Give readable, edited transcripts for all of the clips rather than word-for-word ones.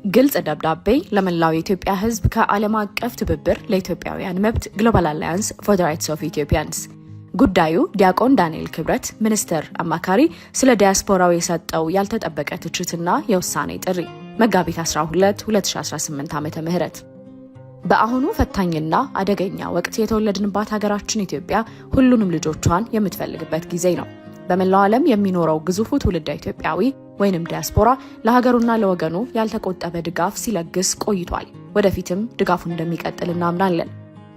ግልጽ ደብዳቤ ለመላው የኢትዮጵያ ሕዝብ ከዓለም አቀፍ ትብብር ለኢትዮጵያውያን መብት ግሎባል አላያንስ ፎር ዘ ራይትስ ኦፍ ኢትዮጵያንስ። ጉዳዩ ዲያቆን ዳንኤል ክብረት ሚኒስትር አማካሪ ስለ ዲያስፖራው የሰጠው ያልተጠበቀ ትችትና የውሳኔ ጥሪ መጋቢት 12 2018 ዓ.ም። በአሁኑ ፈታኝና አደገኛ ወቅት የተወለድንባት ሀገራችን ኢትዮጵያ ሁሉንም ልጆቿን የምትፈልግበት ጊዜ ነው። በመላው ዓለም የሚኖረው ግዙፉ ትውልደ ኢትዮጵያዊ ወይንም ዲያስፖራ ለሀገሩና ለወገኑ ያልተቆጠበ ድጋፍ ሲለግስ ቆይቷል። ወደፊትም ድጋፉ እንደሚቀጥል እናምናለን።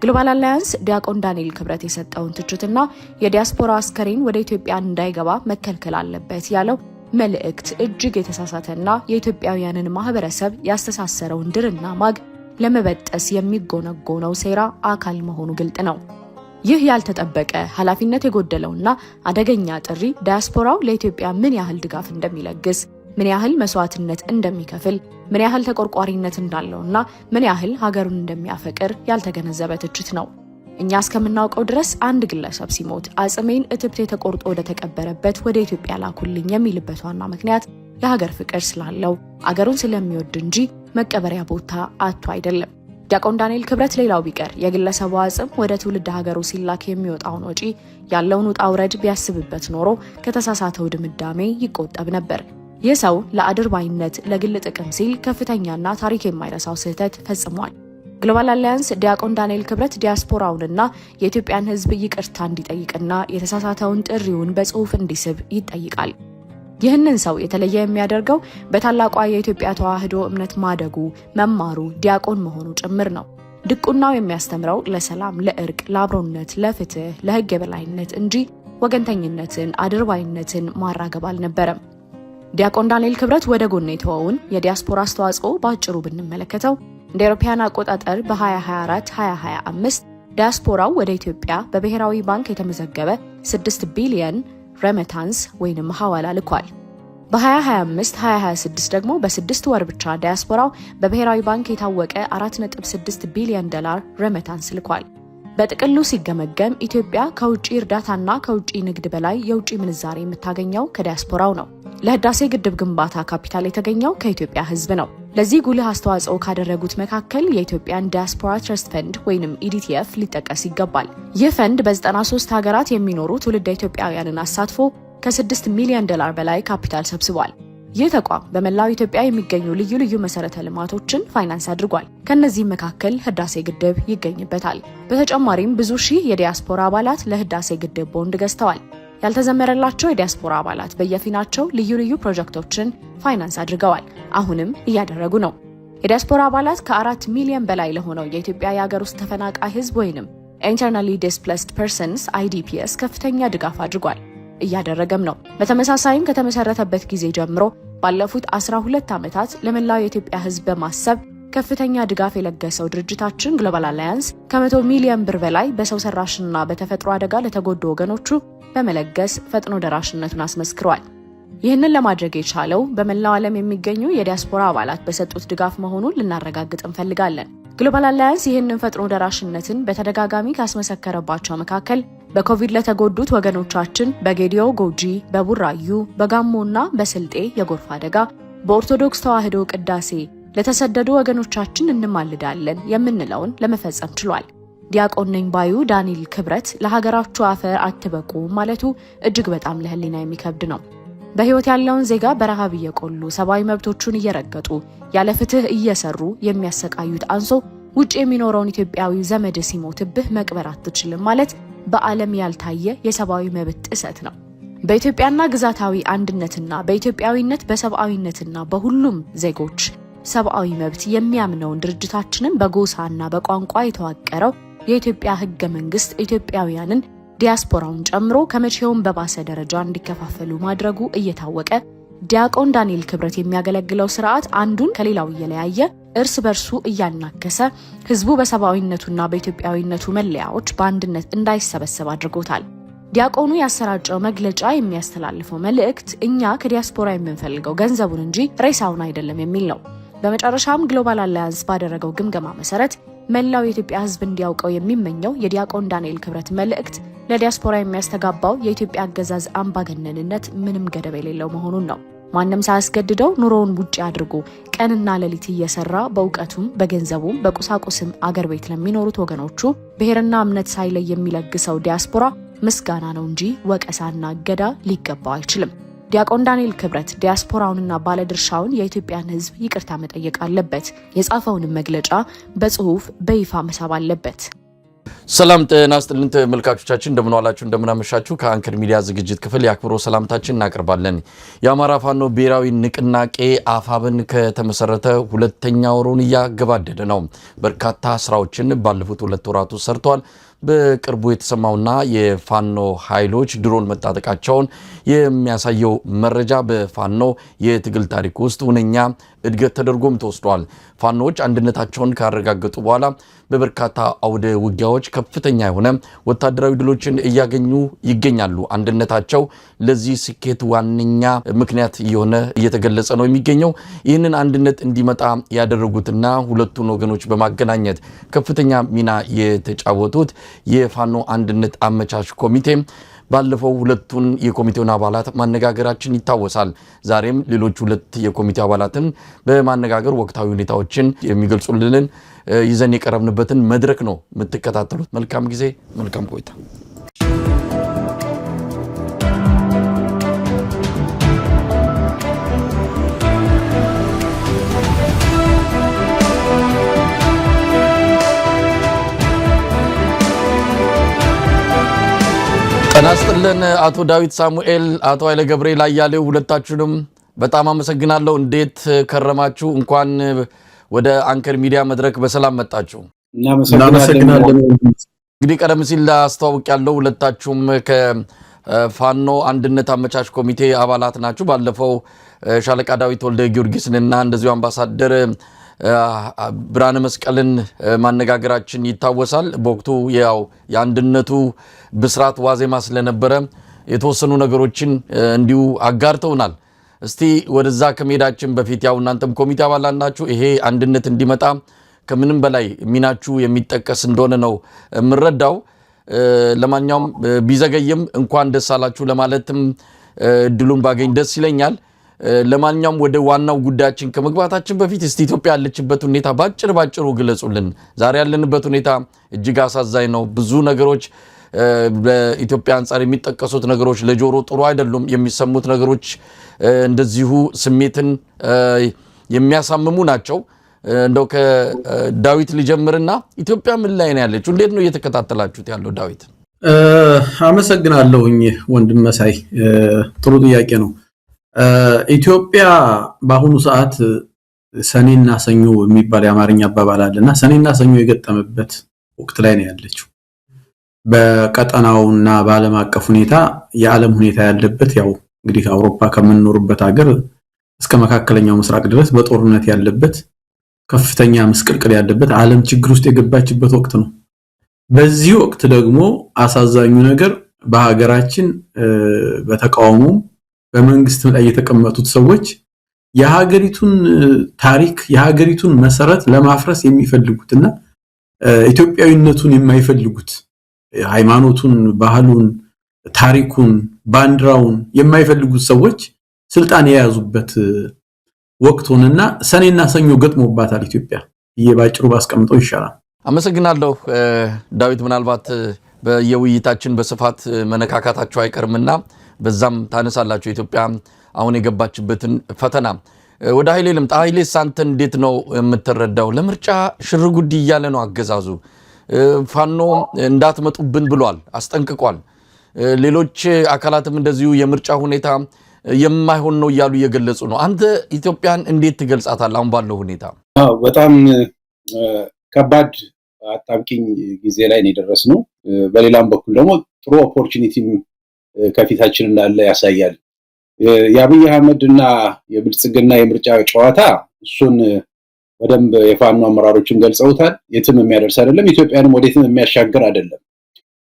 ግሎባል አላያንስ ዲያቆን ዳንኤል ክብረት የሰጠውን ትችትና የዲያስፖራ አስከሬን ወደ ኢትዮጵያ እንዳይገባ መከልከል አለበት ያለው መልእክት እጅግ የተሳሳተና የኢትዮጵያውያንን ማህበረሰብ ያስተሳሰረውን ድርና ማግ ለመበጠስ የሚጎነጎነው ሴራ አካል መሆኑ ግልጥ ነው። ይህ ያልተጠበቀ ኃላፊነት የጎደለውና አደገኛ ጥሪ ዲያስፖራው ለኢትዮጵያ ምን ያህል ድጋፍ እንደሚለግስ፣ ምን ያህል መስዋዕትነት እንደሚከፍል፣ ምን ያህል ተቆርቋሪነት እንዳለውና ምን ያህል ሀገሩን እንደሚያፈቅር ያልተገነዘበ ትችት ነው። እኛ እስከምናውቀው ድረስ አንድ ግለሰብ ሲሞት አጽሜን እትብቴ ተቆርጦ ወደ ተቀበረበት ወደ ኢትዮጵያ ላኩልኝ የሚልበት ዋና ምክንያት የሀገር ፍቅር ስላለው አገሩን ስለሚወድ እንጂ መቀበሪያ ቦታ አጥቶ አይደለም። ዲያቆን ዳንኤል ክብረት ሌላው ቢቀር የግለሰቡ አጽም ወደ ትውልድ ሀገሩ ሲላክ የሚወጣውን ወጪ ያለውን ውጣ ውረድ ቢያስብበት ኖሮ ከተሳሳተው ድምዳሜ ይቆጠብ ነበር። ይህ ሰው ለአድርባይነት ለግል ጥቅም ሲል ከፍተኛና ታሪክ የማይረሳው ስህተት ፈጽሟል። ግሎባል አላያንስ ዲያቆን ዳንኤል ክብረት ዲያስፖራውንና የኢትዮጵያን ሕዝብ ይቅርታ እንዲጠይቅና የተሳሳተውን ጥሪውን በጽሁፍ እንዲስብ ይጠይቃል። ይህንን ሰው የተለየ የሚያደርገው በታላቋ የኢትዮጵያ ተዋህዶ እምነት ማደጉ፣ መማሩ፣ ዲያቆን መሆኑ ጭምር ነው። ድቁናው የሚያስተምረው ለሰላም፣ ለእርቅ፣ ለአብሮነት፣ ለፍትህ፣ ለህግ የበላይነት እንጂ ወገንተኝነትን፣ አድርባይነትን ማራገብ አልነበረም። ዲያቆን ዳንኤል ክብረት ወደ ጎን የተወውን የዲያስፖራ አስተዋጽኦ በአጭሩ ብንመለከተው እንደ አውሮፓውያን አቆጣጠር በ2024-2025 ዲያስፖራው ወደ ኢትዮጵያ በብሔራዊ ባንክ የተመዘገበ 6 ቢሊዮን ረመታንስ ወይንም ሐዋላ ልኳል። በ2025-2026 ደግሞ በ6 ወር ብቻ ዲያስፖራው በብሔራዊ ባንክ የታወቀ 4.6 ቢሊዮን ዶላር ረመታንስ ልኳል። በጥቅሉ ሲገመገም ኢትዮጵያ ከውጪ እርዳታና ከውጪ ንግድ በላይ የውጪ ምንዛሬ የምታገኘው ከዲያስፖራው ነው። ለህዳሴ ግድብ ግንባታ ካፒታል የተገኘው ከኢትዮጵያ ህዝብ ነው። ለዚህ ጉልህ አስተዋጽኦ ካደረጉት መካከል የኢትዮጵያን ዲያስፖራ ትረስት ፈንድ ወይንም ኢዲቲኤፍ ሊጠቀስ ይገባል። ይህ ፈንድ በ93 ሀገራት የሚኖሩ ትውልደ ኢትዮጵያውያንን አሳትፎ ከ6 ሚሊዮን ዶላር በላይ ካፒታል ሰብስቧል። ይህ ተቋም በመላው ኢትዮጵያ የሚገኙ ልዩ ልዩ መሰረተ ልማቶችን ፋይናንስ አድርጓል። ከነዚህም መካከል ህዳሴ ግድብ ይገኝበታል። በተጨማሪም ብዙ ሺህ የዲያስፖራ አባላት ለህዳሴ ግድብ ቦንድ ገዝተዋል። ያልተዘመረላቸው የዲያስፖራ አባላት በየፊናቸው ልዩ ልዩ ፕሮጀክቶችን ፋይናንስ አድርገዋል። አሁንም እያደረጉ ነው። የዲያስፖራ አባላት ከ4 ሚሊዮን በላይ ለሆነው የኢትዮጵያ የሀገር ውስጥ ተፈናቃይ ህዝብ ወይንም ኢንተርናሊ ዲስፕሌስድ ፐርሰንስ IDPs ከፍተኛ ድጋፍ አድርጓል፣ እያደረገም ነው። በተመሳሳይም ከተመሰረተበት ጊዜ ጀምሮ ባለፉት 12 ዓመታት ለመላው የኢትዮጵያ ህዝብ በማሰብ ከፍተኛ ድጋፍ የለገሰው ድርጅታችን ግሎባል አላያንስ ከ100 ሚሊዮን ብር በላይ በሰው ሰራሽና በተፈጥሮ አደጋ ለተጎዱ ወገኖቹ በመለገስ ፈጥኖ ደራሽነቱን አስመስክሯል። ይህንን ለማድረግ የቻለው በመላው ዓለም የሚገኙ የዲያስፖራ አባላት በሰጡት ድጋፍ መሆኑን ልናረጋግጥ እንፈልጋለን። ግሎባል አላያንስ ይህንን ፈጥኖ ደራሽነትን በተደጋጋሚ ካስመሰከረባቸው መካከል በኮቪድ ለተጎዱት ወገኖቻችን በጌዲዮ ጎጂ፣ በቡራዩ፣ በጋሞና በስልጤ የጎርፍ አደጋ፣ በኦርቶዶክስ ተዋህዶ ቅዳሴ ለተሰደዱ ወገኖቻችን እንማልዳለን የምንለውን ለመፈጸም ችሏል። ዲያቆን ነኝ ባዩ ዳንኤል ክብረት ለሀገራችሁ አፈር አትበቁ ማለቱ እጅግ በጣም ለህሊና የሚከብድ ነው። በህይወት ያለውን ዜጋ በረሃብ እየቆሉ ሰብአዊ መብቶቹን እየረገጡ ያለ ፍትህ እየሰሩ የሚያሰቃዩት አንሶ ውጭ የሚኖረውን ኢትዮጵያዊ ዘመድ ሲሞትብህ መቅበር አትችልም ማለት በዓለም ያልታየ የሰብአዊ መብት ጥሰት ነው። በኢትዮጵያና ግዛታዊ አንድነትና በኢትዮጵያዊነት በሰብአዊነትና በሁሉም ዜጎች ሰብአዊ መብት የሚያምነውን ድርጅታችንን በጎሳና በቋንቋ የተዋቀረው የኢትዮጵያ ህገ መንግስት ኢትዮጵያውያንን ዲያስፖራውን ጨምሮ ከመቼውም በባሰ ደረጃ እንዲከፋፈሉ ማድረጉ እየታወቀ ዲያቆን ዳንኤል ክብረት የሚያገለግለው ስርዓት አንዱን ከሌላው እየለያየ እርስ በርሱ እያናከሰ ህዝቡ በሰብአዊነቱና በኢትዮጵያዊነቱ መለያዎች በአንድነት እንዳይሰበሰብ አድርጎታል። ዲያቆኑ ያሰራጨው መግለጫ የሚያስተላልፈው መልእክት እኛ ከዲያስፖራ የምንፈልገው ገንዘቡን እንጂ ሬሳውን አይደለም የሚል ነው። በመጨረሻም ግሎባል አላያንስ ባደረገው ግምገማ መሰረት መላው የኢትዮጵያ ህዝብ እንዲያውቀው የሚመኘው የዲያቆን ዳንኤል ክብረት መልእክት ለዲያስፖራ የሚያስተጋባው የኢትዮጵያ አገዛዝ አምባገነንነት ምንም ገደብ የሌለው መሆኑን ነው። ማንም ሳያስገድደው ኑሮውን ውጪ አድርጎ ቀንና ሌሊት እየሰራ በእውቀቱም በገንዘቡም በቁሳቁስም አገር ቤት ለሚኖሩት ወገኖቹ ብሔርና እምነት ሳይለይ የሚለግሰው ዲያስፖራ ምስጋና ነው እንጂ ወቀሳና እገዳ ሊገባው አይችልም። ዲያቆን ዳንኤል ክብረት ዲያስፖራውንና ባለድርሻውን የኢትዮጵያን ሕዝብ ይቅርታ መጠየቅ አለበት። የጻፈውንም መግለጫ በጽሁፍ በይፋ መሳብ አለበት። ሰላም ጤና ይስጥልን ተመልካቾቻችን፣ እንደምን ዋላችሁ እንደምን አመሻችሁ። ከአንከር ሚዲያ ዝግጅት ክፍል ያክብሮ ሰላምታችን እናቀርባለን። የአማራ ፋኖ ብሔራዊ ንቅናቄ አፋብን ከተመሰረተ ሁለተኛ ወሩን እያገባደደ ነው። በርካታ ስራዎችን ባለፉት 2 ወራት ሰርቷል። በቅርቡ የተሰማውና የፋኖ ኃይሎች ድሮን መታጠቃቸውን የሚያሳየው መረጃ በፋኖ የትግል ታሪክ ውስጥ ሁነኛ እድገት ተደርጎም ተወስዷል። ፋኖዎች አንድነታቸውን ካረጋገጡ በኋላ በበርካታ አውደ ውጊያዎች ከፍተኛ የሆነ ወታደራዊ ድሎችን እያገኙ ይገኛሉ። አንድነታቸው ለዚህ ስኬት ዋነኛ ምክንያት እየሆነ እየተገለጸ ነው የሚገኘው። ይህንን አንድነት እንዲመጣ ያደረጉትና ሁለቱን ወገኖች በማገናኘት ከፍተኛ ሚና የተጫወቱት የፋኖ አንድነት አመቻች ኮሚቴ ባለፈው ሁለቱን የኮሚቴውን አባላት ማነጋገራችን ይታወሳል። ዛሬም ሌሎች 2 የኮሚቴው አባላትን በማነጋገር ወቅታዊ ሁኔታዎችን የሚገልጹልን ይዘን የቀረብንበትን መድረክ ነው የምትከታተሉት። መልካም ጊዜ፣ መልካም ቆይታ። ተናስተልን አቶ ዳዊት ሳሙኤል፣ አቶ ኃይለ ገብርኤል አያሌው ሁለታችሁንም በጣም አመሰግናለሁ። እንዴት ከረማችሁ? እንኳን ወደ አንከር ሚዲያ መድረክ በሰላም መጣችሁ። እናመሰግናለን። እንግዲህ ቀደም ሲል አስተዋውቅ ያለው ሁለታችሁም ከፋኖ አንድነት አመቻች ኮሚቴ አባላት ናችሁ። ባለፈው ሻለቃ ዳዊት ወልደ ጊዮርጊስንና እንደዚሁ አምባሳደር ብርሃነ መስቀልን ማነጋገራችን ይታወሳል። በወቅቱ ያው የአንድነቱ ብስራት ዋዜማ ስለነበረ የተወሰኑ ነገሮችን እንዲሁ አጋርተውናል። እስቲ ወደዛ ከመሄዳችን በፊት ያው እናንተም ኮሚቴ አባላት ናችሁ። ይሄ አንድነት እንዲመጣ ከምንም በላይ ሚናችሁ የሚጠቀስ እንደሆነ ነው የምረዳው። ለማንኛውም ቢዘገይም እንኳን ደስ አላችሁ ለማለትም እድሉን ባገኝ ደስ ይለኛል። ለማንኛውም ወደ ዋናው ጉዳያችን ከመግባታችን በፊት እስቲ ኢትዮጵያ ያለችበት ሁኔታ ባጭሩ ግለጹልን። ዛሬ ያለንበት ሁኔታ እጅግ አሳዛኝ ነው። ብዙ ነገሮች በኢትዮጵያ አንፃር የሚጠቀሱት ነገሮች ለጆሮ ጥሩ አይደሉም። የሚሰሙት ነገሮች እንደዚሁ ስሜትን የሚያሳምሙ ናቸው። እንደው ከዳዊት ልጀምርና ኢትዮጵያ ምን ላይ ነው ያለችው? እንዴት ነው እየተከታተላችሁት ያለው? ዳዊት አመሰግናለሁኝ ወንድም መሳይ፣ ጥሩ ጥያቄ ነው። ኢትዮጵያ በአሁኑ ሰዓት ሰኔና ሰኞ የሚባል የአማርኛ አባባል አለና ሰኔና ሰኞ የገጠመበት ወቅት ላይ ነው ያለችው። በቀጠናውና በዓለም አቀፍ ሁኔታ የዓለም ሁኔታ ያለበት ያው እንግዲህ አውሮፓ ከምንኖርበት ሀገር እስከ መካከለኛው ምስራቅ ድረስ በጦርነት ያለበት ከፍተኛ ምስቅልቅል ያለበት ዓለም ችግር ውስጥ የገባችበት ወቅት ነው። በዚህ ወቅት ደግሞ አሳዛኙ ነገር በሀገራችን በተቃውሞ በመንግስት ላይ የተቀመጡት ሰዎች የሀገሪቱን ታሪክ የሀገሪቱን መሰረት ለማፍረስ የሚፈልጉትና ኢትዮጵያዊነቱን የማይፈልጉት ሃይማኖቱን፣ ባህሉን፣ ታሪኩን፣ ባንዲራውን የማይፈልጉት ሰዎች ስልጣን የያዙበት ወቅት ሆነና ሰኔና ሰኞ ገጥሞባታል ኢትዮጵያ። እየባጭሩ ባስቀምጠው ይሻላል። አመሰግናለሁ ዳዊት። ምናልባት በየውይይታችን በስፋት መነካካታቸው አይቀርምና በዛም ታነሳላችሁ ኢትዮጵያ አሁን የገባችበትን ፈተና። ወደ ኃይሌ ልምጣ። ኃይሌ ሳንተ እንዴት ነው የምትረዳው? ለምርጫ ሽርጉድ እያለ ነው አገዛዙ። ፋኖ እንዳትመጡብን ብሏል፣ አስጠንቅቋል። ሌሎች አካላትም እንደዚሁ የምርጫ ሁኔታ የማይሆን ነው እያሉ እየገለጹ ነው። አንተ ኢትዮጵያን እንዴት ትገልጻታለህ አሁን ባለው ሁኔታ? በጣም ከባድ አጣብቂኝ ጊዜ ላይ ነው የደረስነው። በሌላም በኩል ደግሞ ጥሩ ኦፖርቹኒቲም ከፊታችን እንዳለ ያሳያል። የአብይ አህመድ እና የብልጽግና የምርጫ ጨዋታ እሱን በደንብ የፋኖ አመራሮችን ገልጸውታል። የትም የሚያደርስ አይደለም፣ ኢትዮጵያንም ወዴትም የሚያሻገር አይደለም።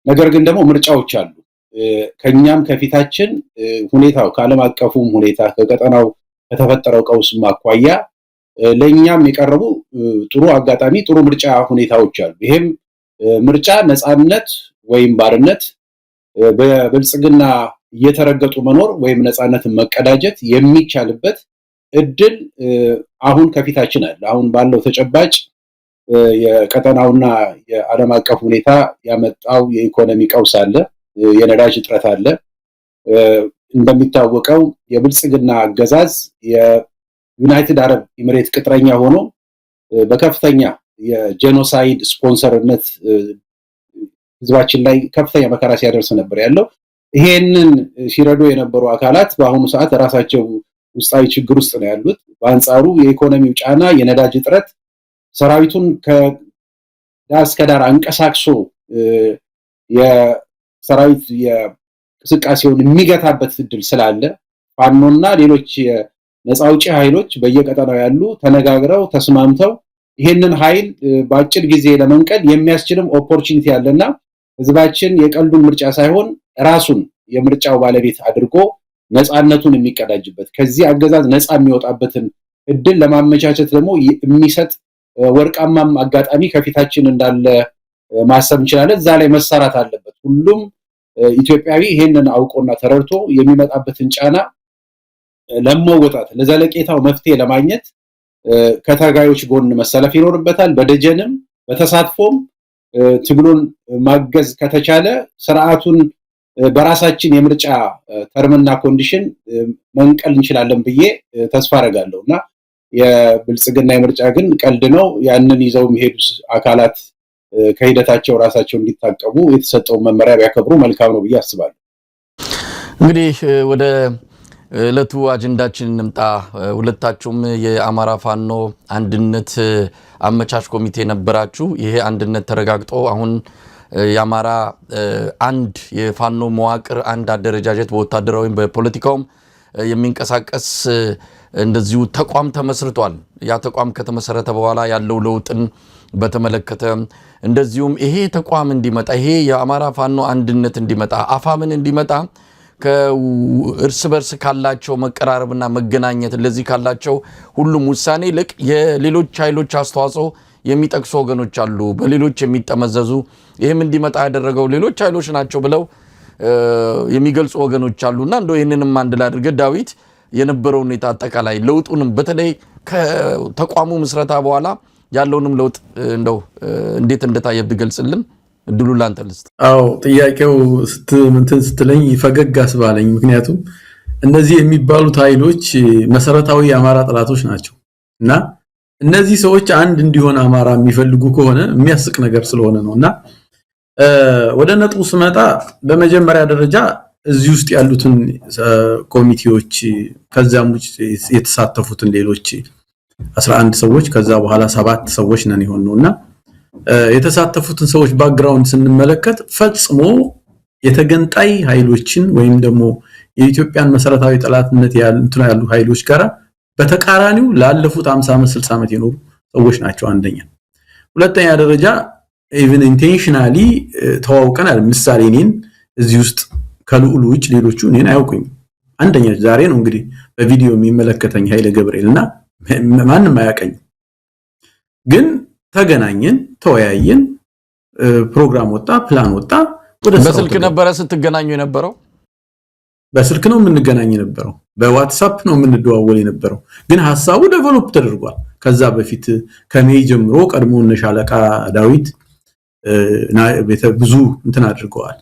ነገር ግን ደግሞ ምርጫዎች አሉ። ከኛም ከፊታችን ሁኔታው ከዓለም አቀፉም ሁኔታ ከቀጠናው ከተፈጠረው ቀውስም አኳያ ለኛም የቀረቡ ጥሩ አጋጣሚ ጥሩ ምርጫ ሁኔታዎች አሉ። ይሄም ምርጫ ነፃነት ወይም ባርነት፣ በብልጽግና እየተረገጡ መኖር ወይም ነፃነትን መቀዳጀት የሚቻልበት እድል አሁን ከፊታችን አለ። አሁን ባለው ተጨባጭ የቀጠናውና የዓለም አቀፍ ሁኔታ ያመጣው የኢኮኖሚ ቀውስ አለ፣ የነዳጅ እጥረት አለ። እንደሚታወቀው የብልጽግና አገዛዝ የዩናይትድ አረብ ኤሚሬት ቅጥረኛ ሆኖ በከፍተኛ የጄኖሳይድ ስፖንሰርነት ህዝባችን ላይ ከፍተኛ መከራ ሲያደርስ ነበር ያለው። ይሄንን ሲረዱ የነበሩ አካላት በአሁኑ ሰዓት ራሳቸው ውስጣዊ ችግር ውስጥ ነው ያሉት። በአንጻሩ የኢኮኖሚው ጫና፣ የነዳጅ እጥረት ሰራዊቱን ከዳር እስከ ዳር አንቀሳቅሶ የሰራዊት የእንቅስቃሴውን የሚገታበት እድል ስላለ ፋኖና ሌሎች የነፃ አውጪ ኃይሎች በየቀጠናው ያሉ ተነጋግረው ተስማምተው ይሄንን ኃይል በአጭር ጊዜ ለመንቀል የሚያስችልም ኦፖርቹኒቲ ያለና ህዝባችን የቀልዱን ምርጫ ሳይሆን ራሱን የምርጫው ባለቤት አድርጎ ነፃነቱን የሚቀዳጅበት ከዚህ አገዛዝ ነፃ የሚወጣበትን እድል ለማመቻቸት ደግሞ የሚሰጥ ወርቃማም አጋጣሚ ከፊታችን እንዳለ ማሰብ እንችላለን። እዛ ላይ መሰራት አለበት። ሁሉም ኢትዮጵያዊ ይሄንን አውቆና ተረድቶ የሚመጣበትን ጫና ለመወጣት ለዘለቄታው መፍትሄ ለማግኘት ከታጋዮች ጎን መሰለፍ ይኖርበታል። በደጀንም በተሳትፎም ትግሉን ማገዝ ከተቻለ ስርዓቱን በራሳችን የምርጫ ተርምና ኮንዲሽን መንቀል እንችላለን ብዬ ተስፋ አደርጋለሁና የብልጽግና የምርጫ ግን ቀልድ ነው። ያንን ይዘው የሚሄዱ አካላት ከሂደታቸው ራሳቸው እንዲታቀቡ የተሰጠውን መመሪያ ቢያከብሩ መልካም ነው ብዬ አስባለሁ። እንግዲህ ወደ ዕለቱ አጀንዳችን እንምጣ። ሁለታችሁም የአማራ ፋኖ አንድነት አመቻች ኮሚቴ ነበራችሁ። ይሄ አንድነት ተረጋግጦ አሁን የአማራ አንድ የፋኖ መዋቅር አንድ አደረጃጀት በወታደራዊም በፖለቲካውም የሚንቀሳቀስ እንደዚሁ ተቋም ተመስርቷል። ያ ተቋም ከተመሰረተ በኋላ ያለው ለውጥን በተመለከተ እንደዚሁም ይሄ ተቋም እንዲመጣ ይሄ የአማራ ፋኖ አንድነት እንዲመጣ አፋምን እንዲመጣ ከእርስ በርስ ካላቸው መቀራረብና መገናኘት ለዚህ ካላቸው ሁሉም ውሳኔ ይልቅ የሌሎች ኃይሎች አስተዋጽኦ የሚጠቅሱ ወገኖች አሉ፣ በሌሎች የሚጠመዘዙ ይህም እንዲመጣ ያደረገው ሌሎች ኃይሎች ናቸው ብለው የሚገልጹ ወገኖች አሉና እንደው ይህንንም አንድ ላይ አድርገህ ዳዊት የነበረው ሁኔታ አጠቃላይ ለውጡንም በተለይ ከተቋሙ ምስረታ በኋላ ያለውንም ለውጥ እንደው እንዴት እንደታየብህ ገልጽልን። እድሉ ላንተ ልስጥ። አዎ ጥያቄው ስትለኝ ፈገግ አስባለኝ። ምክንያቱም እነዚህ የሚባሉት ኃይሎች መሰረታዊ የአማራ ጠላቶች ናቸው እና እነዚህ ሰዎች አንድ እንዲሆን አማራ የሚፈልጉ ከሆነ የሚያስቅ ነገር ስለሆነ ነውና ወደ ነጥቡ ስመጣ በመጀመሪያ ደረጃ እዚህ ውስጥ ያሉትን ኮሚቴዎች ከዛም ውጭ የተሳተፉትን ሌሎች 11 ሰዎች ከዛ በኋላ 7 ሰዎች ነን ይሆንነውና የተሳተፉትን ሰዎች ባክግራውንድ ስንመለከት ፈጽሞ የተገንጣይ ኃይሎችን ወይም ደግሞ የኢትዮጵያን መሰረታዊ ጠላትነት ያሉ ኃይሎች ጋራ በተቃራኒው ላለፉት 50 ዓመት 60 ዓመት የኖሩ ሰዎች ናቸው። አንደኛ። ሁለተኛ ደረጃ ኢቭን ኢንቴንሽናሊ ተዋውቀናል። ምሳሌ እኔን እዚህ ውስጥ ከልዑል ውጭ ሌሎቹ እኔን አያውቁኝም። አንደኛ ዛሬ ነው እንግዲህ በቪዲዮ የሚመለከተኝ ኃይለ ገብርኤልና ማንንም አያውቀኝም። ግን ተገናኘን፣ ተወያየን፣ ፕሮግራም ወጣ፣ ፕላን ወጣ። ወደ በስልክ ነበረ ስትገናኙ የነበረው? በስልክ ነው የምንገናኝ የነበረው፣ በዋትስአፕ ነው የምንደዋወል የነበረው። ግን ሐሳቡ ዴቨሎፕ ተደርጓል። ከዛ በፊት ከሜይ ጀምሮ ቀድሞ እነ ሻለቃ ዳዊት ብዙ እንትን አድርገዋል።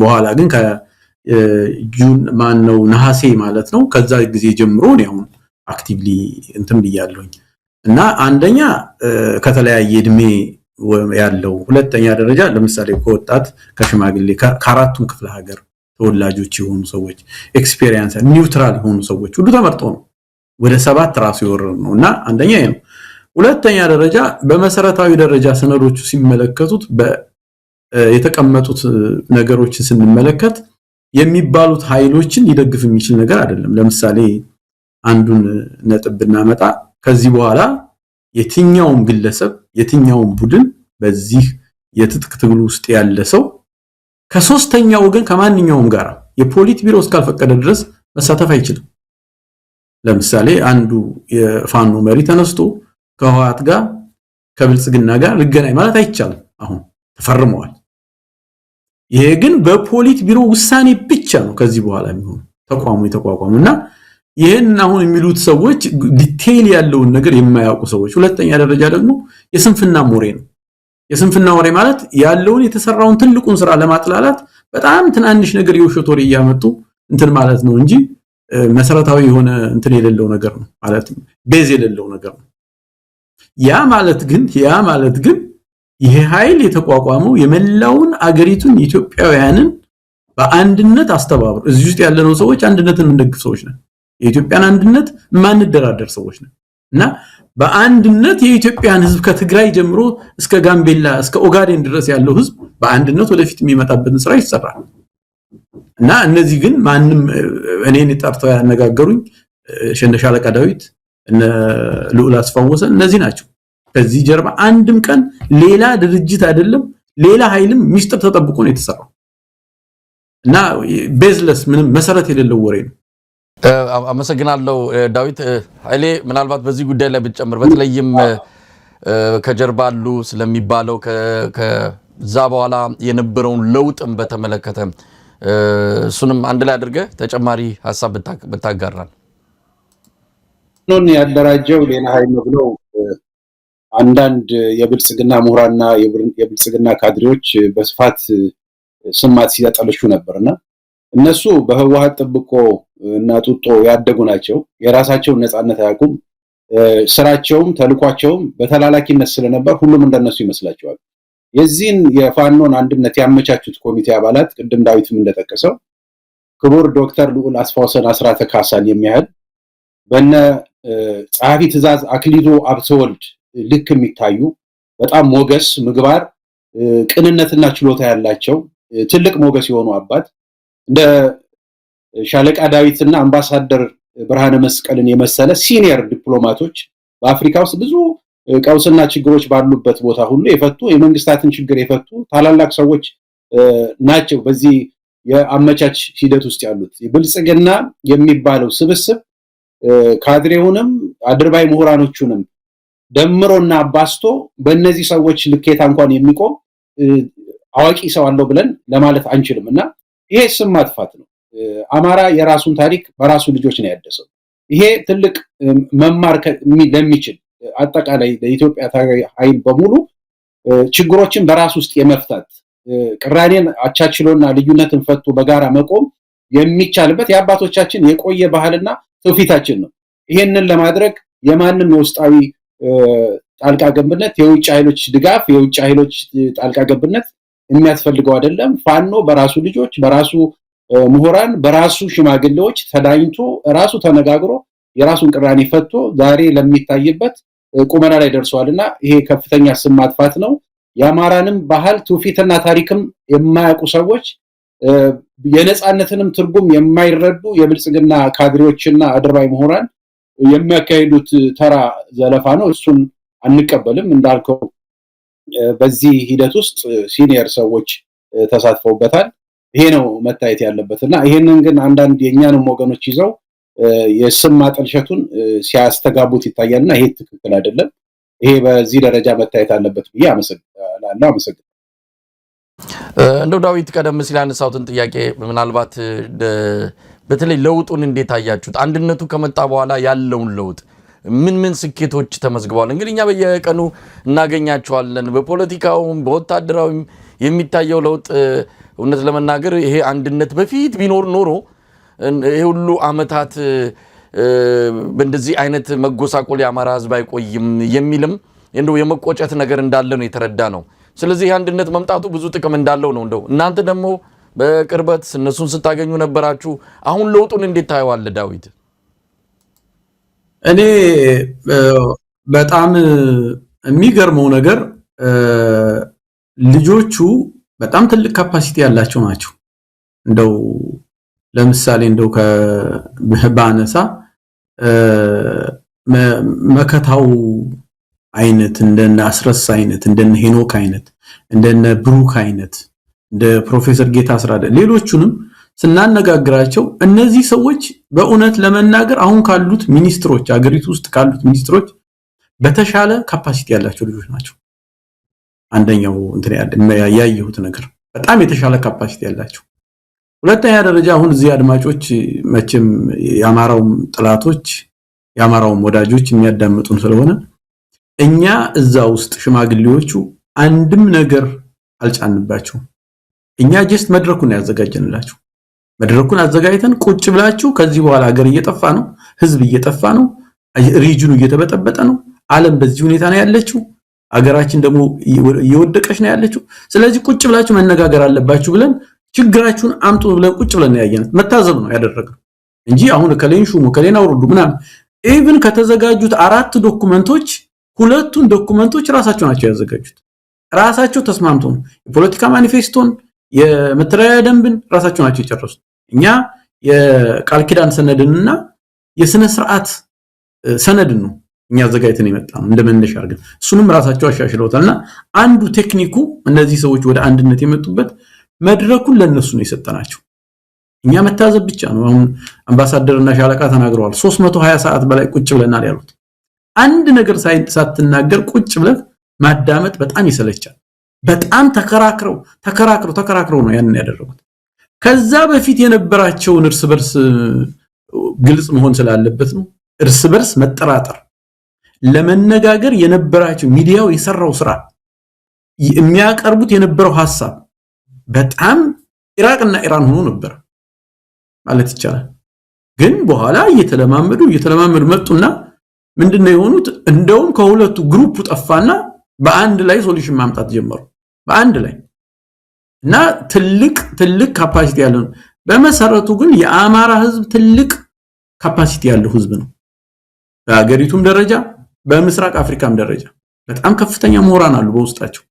በኋላ ግን ከጁን ማነው ነሐሴ ማለት ነው ከዛ ጊዜ ጀምሮ ነው አሁን አክቲቭሊ እንትን ብያለሁኝ እና አንደኛ ከተለያየ እድሜ ያለው፣ ሁለተኛ ደረጃ ለምሳሌ ከወጣት ከሽማግሌ ከአራቱም ክፍለ ሀገር ተወላጆች የሆኑ ሰዎች ኤክስፒሪየንስ ኒውትራል የሆኑ ሰዎች ሁሉ ተመርጦ ነው ወደ 7 ራሱ ይወረር ነውና አንደኛ ነው። ሁለተኛ ደረጃ በመሰረታዊ ደረጃ ሰነዶቹ ሲመለከቱት የተቀመጡት ነገሮችን ስንመለከት የሚባሉት ኃይሎችን ሊደግፍ የሚችል ነገር አይደለም። ለምሳሌ አንዱን ነጥብ ብናመጣ ከዚህ በኋላ የትኛውም ግለሰብ የትኛውም ቡድን በዚህ የትጥቅ ትግል ውስጥ ያለ ሰው ከሶስተኛ ወገን ከማንኛውም ጋር የፖሊት ቢሮ እስካልፈቀደ ድረስ መሳተፍ አይችልም። ለምሳሌ አንዱ የፋኖ መሪ ተነስቶ ከህወሓት ጋር ከብልጽግና ጋር ልገናኝ ማለት አይቻልም። አሁን ተፈርመዋል። ይሄ ግን በፖሊት ቢሮ ውሳኔ ብቻ ነው ከዚህ በኋላ የሚሆነው ተቋሙ የተቋቋመውና ይሄን አሁን የሚሉት ሰዎች ዲቴይል ያለውን ነገር የማያውቁ ሰዎች ሁለተኛ ደረጃ ደግሞ የስንፍና ሞሬ ነው የስንፍና ወሬ ማለት ያለውን የተሰራውን ትልቁን ስራ ለማጥላላት በጣም ትናንሽ ነገር የውሸቶሪ ያመጡ እንትን ማለት ነው እንጂ መሰረታዊ የሆነ እንትን የሌለው ነገር ነው ማለት ቤዝ የሌለው ነገር ነው ያ ማለት ግን ይሄ ኃይል የተቋቋመው የመላውን አገሪቱን ኢትዮጵያውያንን በአንድነት አስተባብሮ እዚህ ውስጥ ያለነው ሰዎች አንድነትን እንደግፍ ሰዎች ነን የኢትዮጵያን አንድነት ማንደራደር ሰዎች ነን እና በአንድነት የኢትዮጵያን ህዝብ ከትግራይ ጀምሮ እስከ ጋምቤላ እስከ ኦጋዴን ድረስ ያለው ህዝብ በአንድነት ወደፊት የሚመጣበትን ስራ ይሰራል እና እነዚህ ግን ማንንም እኔን ጠርተው ያነጋገሩኝ ሻለቃ ዳዊት እነ ልዑል አስፋወሰ እነዚህ ናቸው ከዚህ ጀርባ አንድም ቀን ሌላ ድርጅት አይደለም ሌላ ኃይልም ሚስጥር ተጠብቆ ነው የተሰራው እና ቤዝለስ ምንም መሰረት የሌለው ወሬ ነው አመሰግናለሁ ዳዊት ኃይሌ ምናልባት በዚህ ጉዳይ ላይ ብትጨምር በተለይም ከጀርባሉ ስለሚባለው ከዛ በኋላ የነበረውን ለውጥም በተመለከተ እሱንም አንድ ላይ አድርገህ ተጨማሪ ሐሳብ ብታጋራን ነው ያደራጀው ሌላ ኃይል ነው ብለው አንዳንድ የብልጽግና ምሁራንና የብልጽግና ካድሬዎች በስፋት ስማት ሲያጠለሹ ነበርና እነሱ በህወሓት ጥብቆ እና ጡጦ ያደጉ ናቸው የራሳቸው ነፃነት አያውቁም ስራቸውም ተልቋቸውም በተላላኪነት ስለነበር ሁሉም እንደነሱ ይመስላቸዋል የዚህን የፋኖን አንድነት ያመቻቹት ኮሚቴ አባላት ቅድም ዳዊትም እንደተጠቀሰው ክቡር ዶክተር ልዑል አስፋወሰን አስራተ ካሳን የሚያህል በእነ ጸሐፊ ትእዛዝ አክሊሉ አብተወልድ ልክ የሚታዩ በጣም ሞገስ ምግባር ቅንነትና ችሎታ ያላቸው ትልቅ ሞገስ የሆኑ አባት እንደ ሻለቃ ዳዊትና አምባሳደር ብርሃነ መስቀልን የመሰለ ሲኒየር ዲፕሎማቶች በአፍሪካ ውስጥ ብዙ ቀውስና ችግሮች ባሉበት ቦታ ሁሉ የፈቱ የመንግስታትን ችግር የፈቱ ታላላቅ ሰዎች ናቸው በዚህ የአመቻች ሂደት ውስጥ ያሉት የብልጽግና የሚባለው ስብስብ ካድሬውንም አድርባይ ምሁራኖቹንም ደምሮና አባስቶ በእነዚህ ሰዎች ልኬታ እንኳን የሚቆም አዋቂ ሰው አለው ብለን ለማለት አንችልምና ይሄ ስም ማጥፋት ነው አማራ የራሱን ታሪክ በራሱ ልጆች ነው ያደሰው ይሄ ትልቅ መማር ለሚችል አጠቃላይ ለኢትዮጵያ ታሪክ ኃይል በሙሉ ችግሮችን በራስ ውስጥ የመፍታት ቅራኔን አቻችሎና ልዩነትን ፈቶ በጋራ መቆም የሚቻልበት የአባቶቻችን የቆየ ባህልና ትውፊታችን ነው ይሄንን ለማድረግ የማንም የውስጣዊ ጣልቃ ገብነት የውጭ ኃይሎች ድጋፍ የውጭ ኃይሎች ጣልቃ ገብነት የሚያስፈልገው አይደለም ፋኖ በራሱ ልጆች በራሱ ምሁራን በራሱ ሽማግሌዎች ተዳኝቶ ራሱ ተነጋግሮ የራሱን ቅራኔ ፈቶ ዛሬ ለሚታይበት ቁመና ላይ ደርሷልና ይሄ ከፍተኛ ስም ማጥፋት ነው የአማራንም ባህል ትውፊትና ታሪክም የማያውቁ ሰዎች የነጻነትንም ትርጉም የማይረዱ የብልጽግና ካድሬዎችና አድርባይ ምሁራን የሚያካሂዱት ተራ ዘለፋ ነው እሱን አንቀበልም እንዳልከው በዚህ ሂደት ውስጥ ሲኒየር ሰዎች ተሳትፈውበታል ይሄ ነው መታየት ያለበትና ይሄንን ግን አንዳንድ የኛንም ወገኖች ይዘው የስም ማጠልሸቱን ሲያስተጋቡት ይታያልና ይሄ ትክክል አይደለም ይሄ በዚህ ደረጃ መታየት አለበት ብዬ አመሰግናለሁ እንደው ዳዊት ቀደም ሲል ያነሳውትን ጥያቄ ምናልባት በተለይ ለውጡን እንዴት አያችሁት አንድነቱ ከመጣ በኋላ ያለውን ለውጥ ምን ስኬቶች ተመዝግበዋል እንግዲህ እኛ በየቀኑ እናገኛቸዋለን በፖለቲካውም በወታደራውም የሚታየው ለውጥ እውነት ለመናገር ይሄ አንድነት በፊት ቢኖር ኖሮ ይሄ ሁሉ አመታት በእንደዚህ አይነት መጎሳቆል የአማራ ህዝብ አይቆይም የሚልም እንደው የመቆጨት ነገር እንዳለ ነው የተረዳ ነው ስለዚህ አንድነት መምጣቱ ብዙ ጥቅም እንዳለው ነው እንደው እናንተ ደግሞ በቅርበት እነሱን ስታገኙ ነበራችሁ አሁን ለውጡን እንዴት ታየዋል ዳዊት እኔ በጣም የሚገርመው ነገር ልጆቹ በጣም ትልቅ ካፓሲቲ ያላቸው ናቸው እንደው ለምሳሌ እንደው ከባነሳ መከታው አይነት እንደነ አስረስ አይነት እንደነ ሄኖክ አይነት እንደነ ብሩክ አይነት እንደ ፕሮፌሰር ጌታ አስራደ ሌሎቹንም ስናነጋግራቸው እነዚህ ሰዎች በእውነት ለመናገር አሁን ካሉት ሚኒስትሮች አገሪቱ ውስጥ ካሉት ሚኒስትሮች በተሻለ ካፓሲቲ ያላቸው ልጆች ናቸው አንደኛው እንትን ያየሁት ነገር በጣም የተሻለ ካፓሲቲ ያላቸው። ሁለተኛ ደረጃ አሁን እዚህ አድማጮች መቼም የአማራውም ጥላቶች የአማራውም ወዳጆች የሚያዳምጡን ስለሆነ እኛ እዛ ውስጥ ሽማግሌዎቹ አንድም ነገር አልጫንባቸው። እኛ ጀስት መድረኩን ያዘጋጀንላችሁ መድረኩን አዘጋጅተን ቁጭ ብላችሁ ከዚህ በኋላ ሀገር እየጠፋ ነው፣ ህዝብ እየጠፋ ነው፣ ሪጅኑ እየተበጠበጠ ነው፣ ዓለም በዚህ ሁኔታ ነው ያለችው፣ ሀገራችን ደግሞ እየወደቀች ነው ያለችው። ስለዚህ ቁጭ ብላችሁ መነጋገር አለባችሁ ብለን ችግራችሁን አምጡ ብለን ቁጭ ብለን ያያየን መታዘብ ነው ያደረገው እንጂ አሁን ከሌን ሹሙ ከሌን አውርዱ ምናምን። ኢቭን ከተዘጋጁት 4 ዶክመንቶች 2ቱን ዶክመንቶች ራሳቸው ናቸው ያዘጋጁት። ራሳቸው ተስማምቶ ነው የፖለቲካ ማኒፌስቶን የመተዳደሪያ ደንብን ራሳቸው ናቸው የጨረሱት። እኛ የቃል ኪዳን ሰነድንና የስነ ስርዓት ሰነድን ነው እኛ አዘጋጅተን የመጣነው እንደመነሻ አድርገን እሱንም ራሳቸው አሻሽለውታልና አንዱ ቴክኒኩ እነዚህ ሰዎች ወደ አንድነት የመጡበት መድረኩን ለነሱ ነው የሰጠናቸው። እኛ መታዘብ ብቻ ነው። አሁን አምባሳደርና ሻለቃ ተናግረዋል። 320 ሰዓት በላይ ቁጭ ብለናል ያሉት። አንድ ነገር ሳትናገር ቁጭ ብለህ ማዳመጥ በጣም ይሰለቻል። በጣም ተከራክረው ነው ያንን ያደረጉት። ከዛ በፊት የነበራቸውን እርስ በርስ ግልጽ መሆን ስላለበት ነው። እርስ በርስ መጠራጠር ለመነጋገር የነበራቸው ሚዲያው የሰራው ስራ የሚያቀርቡት የነበረው ሐሳብ በጣም ኢራቅና ኢራን ሆኖ ነበር ማለት ይቻላል። ግን በኋላ እየተለማመዱ መጡና ምንድነው የሆኑት? እንደውም ከሁለቱ ግሩፕ ጠፋና በአንድ ላይ ሶሉሽን ማምጣት ጀመሩ። በአንድ ላይ እና ትልቅ ካፓሲቲ ያለው በመሰረቱ ግን የአማራ ህዝብ ትልቅ ካፓሲቲ ያለው ህዝብ ነው። በአገሪቱም ደረጃ በምስራቅ አፍሪካም ደረጃ በጣም ከፍተኛ ምሁራን አሉ በውስጣቸው።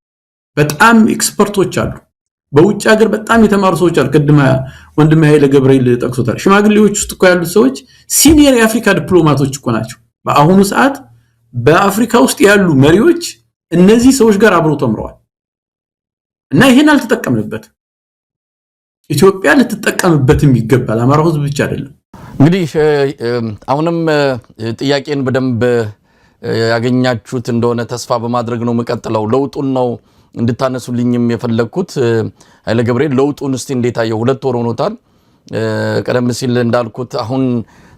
በጣም ኤክስፐርቶች አሉ። በውጭ ሀገር በጣም የተማሩ ሰዎች አሉ። ቅድም ወንድም ኃይለ ገብርኤል ጠቅሶታል። ሽማግሌዎች ውስጥ እኮ ያሉት ሰዎች ሲኒየር የአፍሪካ ዲፕሎማቶች እኮ ናቸው። በአሁኑ ሰዓት በአፍሪካ ውስጥ ያሉ መሪዎች እነዚህ ሰዎች ጋር አብረው ተምረዋል። እና ይሄን አልተጠቀምንበት። ኢትዮጵያ ልትጠቀምበትም ይገባል። አማራው ህዝብ ብቻ አይደለም። እንግዲህ አሁንም ጥያቄን በደንብ ያገኛችሁት እንደሆነ ተስፋ በማድረግ ነው መቀጠለው። ለውጡን ነው እንድታነሱልኝም የፈለኩት። ኃይለ ገብርኤል ለውጡን እስቲ እንዴት አየው? 2 ወር ሆኖታል። ቀደም ሲል እንዳልኩት አሁን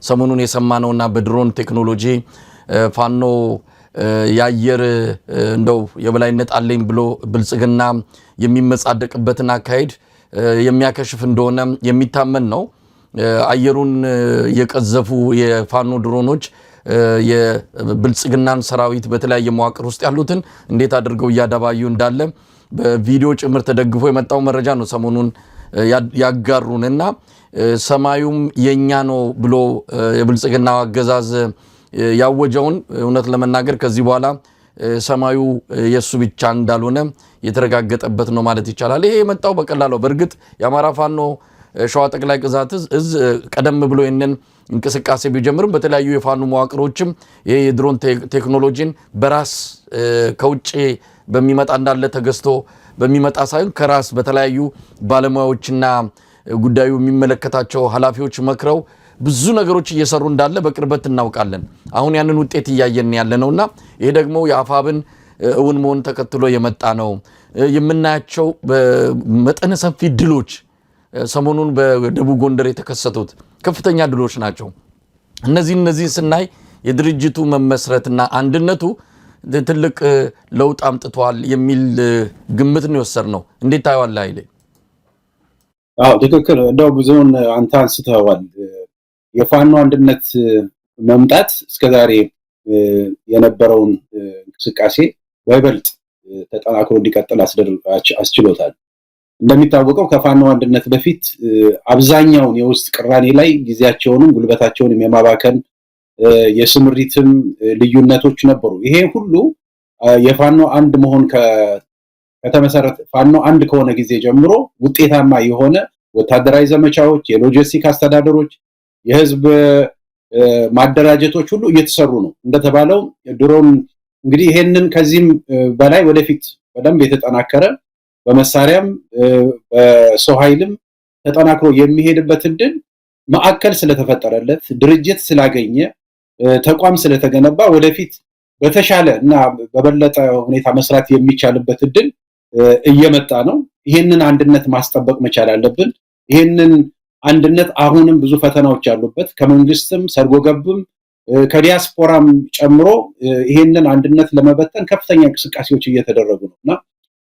ሰሞኑን የሰማነውና በድሮን ቴክኖሎጂ ፋኖ ያየር እንደው የበላይነት አለኝ ብሎ ብልጽግና የሚመጻደቅበትን አካሄድ የሚያከሽፍ እንደሆነ የሚታመን ነው። አየሩን የቀዘፉ የፋኖ ድሮኖች የብልጽግናን ሰራዊት በተለያየ መዋቅር ውስጥ ያሉትን እንዴት አድርገው ያዳባዩ እንዳለ በቪዲዮ ጭምር ተደግፎ የመጣው መረጃ ነው ሰሞኑን ያጋሩንና ሰማዩም የኛ ነው ብሎ የብልጽግና አገዛዝ ያወጀውን እውነት ለመናገር ከዚህ በኋላ ሰማዩ የሱ ብቻ እንዳልሆነ የተረጋገጠበት ነው ማለት ይቻላል። ይሄ የመጣው በቀላሉ በእርግጥ የአማራ ፋኖ ሸዋ ጠቅላይ ግዛት እዝ ቀደም ብሎ ይነን እንቅስቃሴ ቢጀምርም በተለያዩ የፋኖ መዋቅሮችም ይሄ የድሮን ቴክኖሎጂን በራስ ከውጭ በሚመጣ እንዳለ ተገዝቶ በሚመጣ ሳይሆን ከራስ በተለያዩ ባለሙያዎችና ጉዳዩ የሚመለከታቸው ኃላፊዎች መክረው ብዙ ነገሮች እየሰሩ እንዳለ በቅርበት እናውቃለን። አሁን ያንን ውጤት እያየን ያለነውና ይሄ ደግሞ የአፋብን እውን መሆን ተከትሎ የመጣ ነው። የምናያቸው በመጠነ ሰፊ ድሎች ሰሞኑን በደቡብ ጎንደር የተከሰቱት ከፍተኛ ድሎች ናቸው። እነዚህ ስናይ የድርጅቱ መመስረትና አንድነቱ ትልቅ ለውጥ አምጥቷል የሚል ግምት ነው የወሰድነው። እንዴት ታየዋለህ ኃይሌ? አዎ ትክክል። እንደው ብዙውን አንተ አንስተዋል። የፋኖ አንድነት መምጣት እስከዛሬ የነበረውን እንቅስቃሴ በይበልጥ ተጠናክሮ እንዲቀጥል አስችሎታል። እንደሚታወቀው ከፋኖ አንድነት በፊት አብዛኛውን የውስጥ ቅራኔ ላይ ጊዜያቸውንም ጉልበታቸውንም የማባከን የስምሪትም ልዩነቶች ነበሩ። ይሄ ሁሉ የፋኖ አንድ መሆን ከተመሰረተ ፋኖ አንድ ከሆነ ጊዜ ጀምሮ ውጤታማ የሆነ ወታደራዊ ዘመቻዎች፣ የሎጂስቲክ አስተዳደሮች፣ የህዝብ ማደራጀቶች ሁሉ እየተሰሩ ነው። እንደተባለው ድሮን እንግዲህ ይሄንን ከዚህም በላይ ወደፊት በደንብ የተጠናከረ በመሳሪያም በሰው ኃይልም ተጠናክሮ የሚሄድበት እድል ማዕከል ስለተፈጠረለት ድርጅት ስላገኘ ተቋም ስለተገነባ ወደፊት በተሻለ እና በበለጠ ሁኔታ መስራት የሚቻልበት እድል እየመጣ ነው። ይሄንን አንድነት ማስጠበቅ መቻል አለብን። ይሄንን አንድነት አሁንም ብዙ ፈተናዎች ያሉበት ከመንግስትም ሰርጎ ገብም ከዲያስፖራም ጨምሮ ይሄንን አንድነት ለመበተን ከፍተኛ እንቅስቃሴዎች እየተደረጉ ነውና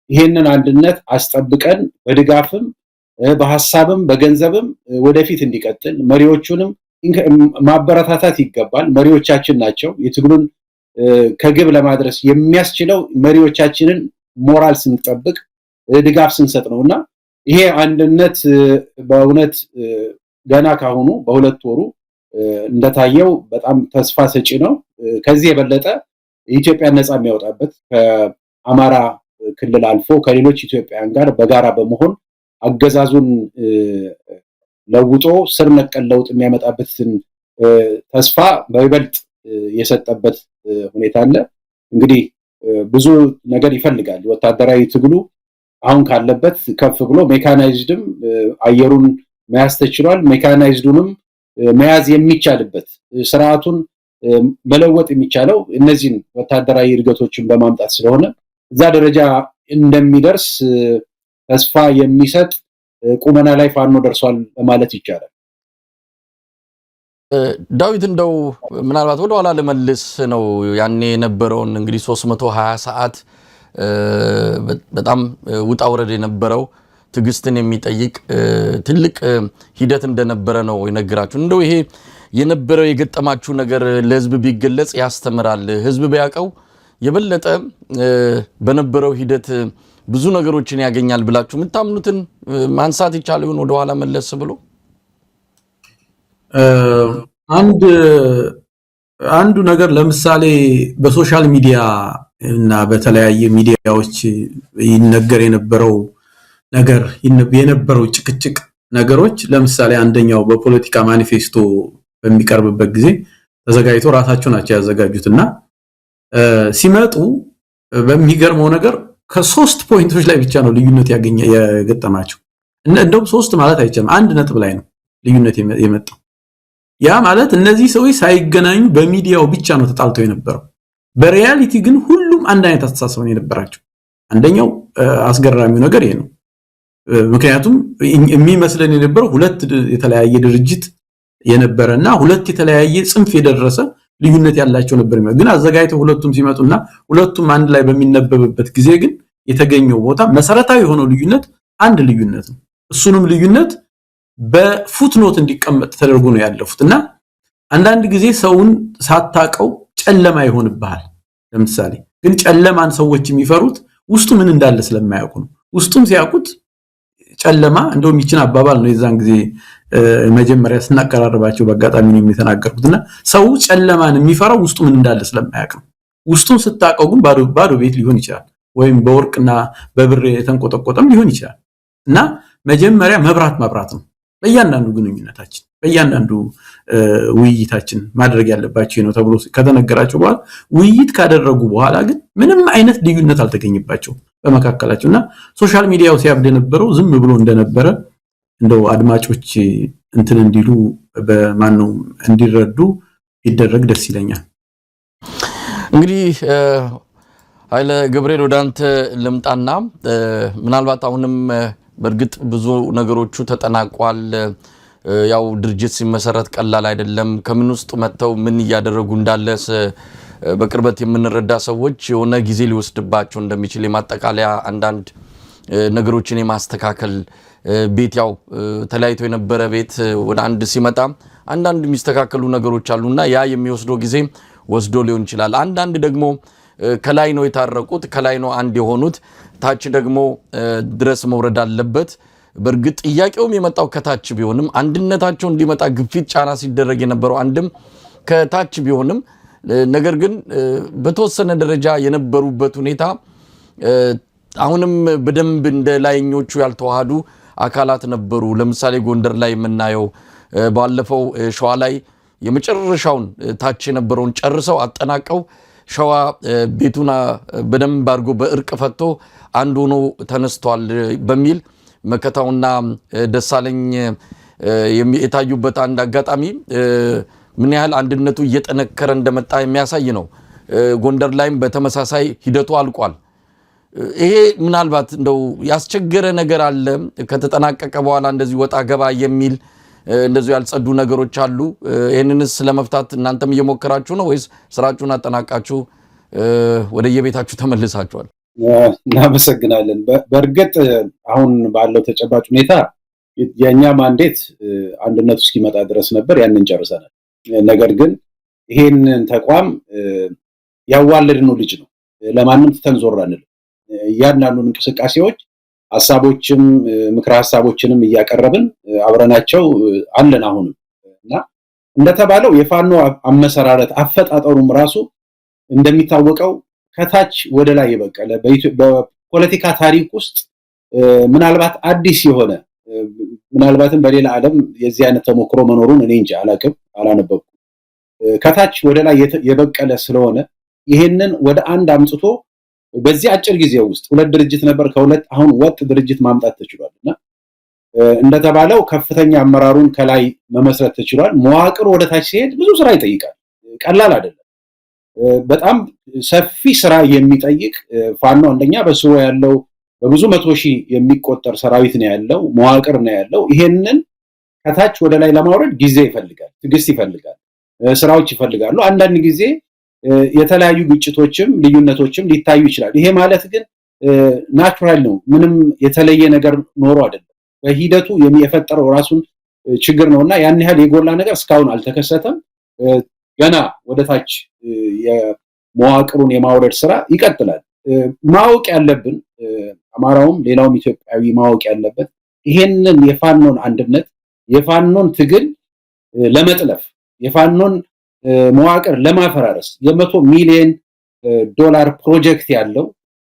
ይሄንን አንድነት አስጠብቀን በድጋፍም በሐሳብም በገንዘብም ወደፊት እንዲቀጥል መሪዎቹንም ማበረታታት ይገባል። መሪዎቻችን ናቸው። የትግሉን ከግብ ለማድረስ የሚያስችለው መሪዎቻችንን ሞራል ስንጠብቅ ድጋፍ ስንሰጥ ነውና ይሄ አንድነት በእውነት ገና ካሁኑ በሁለት ወሩ እንደታየው በጣም ተስፋ ሰጪ ነው። ከዚህ የበለጠ ኢትዮጵያን ነፃ የሚያወጣበት ከአማራ ክልል አልፎ ከሌሎች ኢትዮጵያውያን ጋር በጋራ በመሆን አገዛዙን ለውጦ ስር ነቀል ለውጥ የሚያመጣበትን ተስፋ በይበልጥ የሰጠበት ሁኔታ አለ። እንግዲህ ብዙ ነገር ይፈልጋል። ወታደራዊ ትግሉ አሁን ካለበት ከፍ ብሎ ሜካናይዝድም አየሩን መያዝ ተችሏል። ሜካናይዝዱንም መያዝ የሚቻልበት ስርዓቱን መለወጥ የሚቻለው እነዚህን ወታደራዊ እድገቶችን በማምጣት ስለሆነ እዛ ደረጃ እንደሚደርስ ተስፋ የሚሰጥ ቁመና ላይ ፋኖ ደርሷል ማለት ይቻላል። ዳዊት እንደው ምናልባት ወደ ኋላ ልመልስ ነው ያኔ የነበረውን እንግዲህ 320 ሰዓት በጣም ውጣ ውረድ የነበረው ትግስትን የሚጠይቅ ትልቅ ሂደት እንደነበረ ነው ይነግራችሁ። እንደው ይሄ የነበረው የገጠማችሁ ነገር ለህዝብ ቢገለጽ ያስተምራል፣ ህዝብ ቢያቀው የበለጠ በነበረው ሂደት ብዙ ነገሮችን ያገኛል ብላችሁ የምታምኑትን ማንሳት ይቻል ይሆን? ወደ ኋላ መለስ ብሎ አንዱ ነገር ለምሳሌ በሶሻል ሚዲያ እና በተለያየ ሚዲያዎች ይነገር የነበረው ነገር የነበረው ጭቅጭቅ ነገሮች ለምሳሌ አንደኛው በፖለቲካ ማኒፌስቶ በሚቀርብበት ጊዜ ተዘጋጅቶ ራሳቸው ናቸው ያዘጋጁትና ሲመጡ በሚገርመው ነገር ከሶስት ፖይንቶች ላይ ብቻ ነው ልዩነት የገጠማቸው። እንደውም ሶስት ማለት አይቻልም፣ አንድ ነጥብ ላይ ነው ልዩነት የመጣው። ያ ማለት እነዚህ ሰዎች ሳይገናኙ በሚዲያው ብቻ ነው ተጣልተው የነበረው። በሪያሊቲ ግን ሁሉም አንድ አይነት አስተሳሰብ ነው የነበራቸው። አንደኛው አስገራሚው ነገር ይሄ ነው። ምክንያቱም የሚመስለን የነበረው ሁለት የተለያየ ድርጅት የነበረና ሁለት የተለያየ ጽንፍ የደረሰ ልዩነት ያላቸው ነበር። ግን አዘጋጅተው ሁለቱም ሲመጡና ሁለቱም አንድ ላይ በሚነበብበት ጊዜ ግን የተገኘው ቦታ መሰረታዊ የሆነው ልዩነት አንድ ልዩነት ነው። እሱንም ልዩነት በፉትኖት እንዲቀመጥ ተደርጎ ነው ያለፉትና አንዳንድ ጊዜ ሰውን ሳታቀው ጨለማ ይሆንብሃል። ለምሳሌ ግን ጨለማን ሰዎች የሚፈሩት ውስጡ ምን እንዳለ ስለማያውቁ ነው። ውስጡም ሲያውቁት ጨለማ እንደውም ይችን አባባል ነው የዛን ጊዜ መጀመሪያ ስናቀራርባቸው በአጋጣሚ ነው የተናገርኩትና ሰው ጨለማን የሚፈራው ውስጡ ምን እንዳለ ስለማያውቅ ነው። ውስጡን ስታቀው ግን ባዶ ቤት ሊሆን ይችላል፣ ወይም በወርቅና በብር የተንቆጠቆጠም ሊሆን ይችላል። እና መጀመሪያ መብራት ነው በእያንዳንዱ ግንኙነታችን በእያንዳንዱ ውይይታችን ማድረግ ያለባቸው ነው ተብሎ ከተነገራቸው በኋላ ውይይት ካደረጉ በኋላ ግን ምንም አይነት ልዩነት አልተገኘባቸው በመካከላቸውና ሶሻል ሚዲያው ሲያብድ የነበረው ዝም ብሎ እንደነበረ እንደው አድማጮች እንትን እንዲሉ በማነው እንዲረዱ ይደረግ ደስ ይለኛል። እንግዲህ ኃይለ ገብርኤል ወደ አንተ ልምጣና ምናልባት አሁንም በእርግጥ ብዙ ነገሮቹ ተጠናቋል። ያው ድርጅት ሲመሰረት ቀላል አይደለም። ከምን ውስጥ መተው ምን እያደረጉ እንዳለስ በቅርበት የምንረዳ ሰዎች የሆነ ጊዜ ሊወስድባቸው እንደሚችል የማጠቃለያ አንዳንድ ነገሮችን የማስተካከል ቤት ያው ተለያይቶ የነበረ ቤት ወደ አንድ ሲመጣ አንዳንድ የሚስተካከሉ ነገሮች አሉና ያ የሚወስደው ጊዜ ወስዶ ሊሆን ይችላል። አንዳንድ ደግሞ ከላይ ነው የታረቁት፣ ከላይ ነው አንድ የሆኑት፣ ታች ደግሞ ድረስ መውረድ አለበት። በእርግጥ ጥያቄውም የመጣው ከታች ቢሆንም አንድነታቸው እንዲመጣ ግፊት ጫና ሲደረግ የነበረው አንድም ከታች ቢሆንም ነገር ግን በተወሰነ ደረጃ የነበሩበት ሁኔታ አሁንም በደንብ እንደ ላይኞቹ ያልተዋሃዱ አካላት ነበሩ። ለምሳሌ ጎንደር ላይ የምናየው ባለፈው ሸዋ ላይ የመጨረሻውን ታች የነበረውን ጨርሰው አጠናቀው ሸዋ ቤቱን በደንብ አድርጎ በእርቅ ፈቶ አንድ ሆኖ ተነስቷል በሚል መከታውና ደሳለኝ የታዩበት አንድ አጋጣሚ ምን ያህል አንድነቱ እየጠነከረ እንደመጣ የሚያሳይ ነው። ጎንደር ላይም በተመሳሳይ ሂደቱ አልቋል። ይሄ ምናልባት እንደው ያስቸገረ ነገር አለ ከተጠናቀቀ በኋላ እንደዚህ ወጣ ገባ የሚል እንደዚህ ያልጸዱ ነገሮች አሉ። ይሄንንስ ለመፍታት እናንተም እየሞከራችሁ ነው ወይስ ስራችሁን አጠናቃችሁ ወደ የቤታችሁ ተመልሳችኋል? እናመሰግናለን። በእርግጥ አሁን ባለው ተጨባጭ ሁኔታ የኛ ማንዴት አንድነቱ እስኪመጣ ድረስ ነበር፣ ያንን ጨርሰናል። ነገር ግን ይሄንን ተቋም ያዋለድነው ልጅ ነው፣ ለማንም ትተን ዞር አንልም። ያንናሉን እንቅስቃሴዎች ሐሳቦችም ምክረ ሐሳቦችንም እያቀረብን አብረናቸው አለን አሁንም። እና እንደተባለው የፋኖ አመሰራረት አፈጣጠሩም ራሱ እንደሚታወቀው ከታች ወደ ላይ የበቀለ በፖለቲካ ታሪክ ውስጥ ምናልባት አዲስ የሆነ ምናልባትም በሌላ ዓለም የዚህ አይነት ተሞክሮ መኖሩን እኔ እንጂ አላነበብኩም። ከታች ወደ ላይ የበቀለ ስለሆነ ይሄንን ወደ አንድ አምጥቶ በዚህ አጭር ጊዜ ውስጥ ሁለት ድርጅት ነበር ከሁለት አሁን ወጥ ድርጅት ማምጣት ተችሏልና እንደተባለው ከፍተኛ አመራሩን ከላይ መመስረት ተችሏል። መዋቅር ወደ ታች ሲሄድ ብዙ ስራ ይጠይቃል፣ ቀላል አይደለም። በጣም ሰፊ ስራ የሚጠይቅ ፋኖ አንደኛ በስሩ ያለው በብዙ መቶ ሺህ የሚቆጠር ሰራዊት ነው ያለው፣ መዋቅር ነው ያለው። ይሄንን ከታች ወደ ላይ ለማውረድ ጊዜ ይፈልጋል፣ ትግስት ይፈልጋል፣ ስራዎች ይፈልጋሉ። አንዳንድ ጊዜ የተለያዩ ግጭቶችም ልዩነቶችም ሊታዩ ይችላል። ይሄ ማለት ግን ናቹራል ነው፣ ምንም የተለየ ነገር ኖሮ አይደለም። በሂደቱ የፈጠረው ራሱን ችግር ነውና ያን ያህል የጎላ ነገር እስካሁን አልተከሰተም። ገና ወደታች የመዋቅሩን የማውረድ ስራ ይቀጥላል። ማወቅ ያለብን አማራውም ሌላውም ኢትዮጵያዊ ማወቅ ያለበት ይሄንን የፋኖን አንድነት የፋኖን ትግል ለመጥለፍ የፋኖን መዋቅር ለማፈራረስ $100 ሚሊዮን ፕሮጀክት ያለው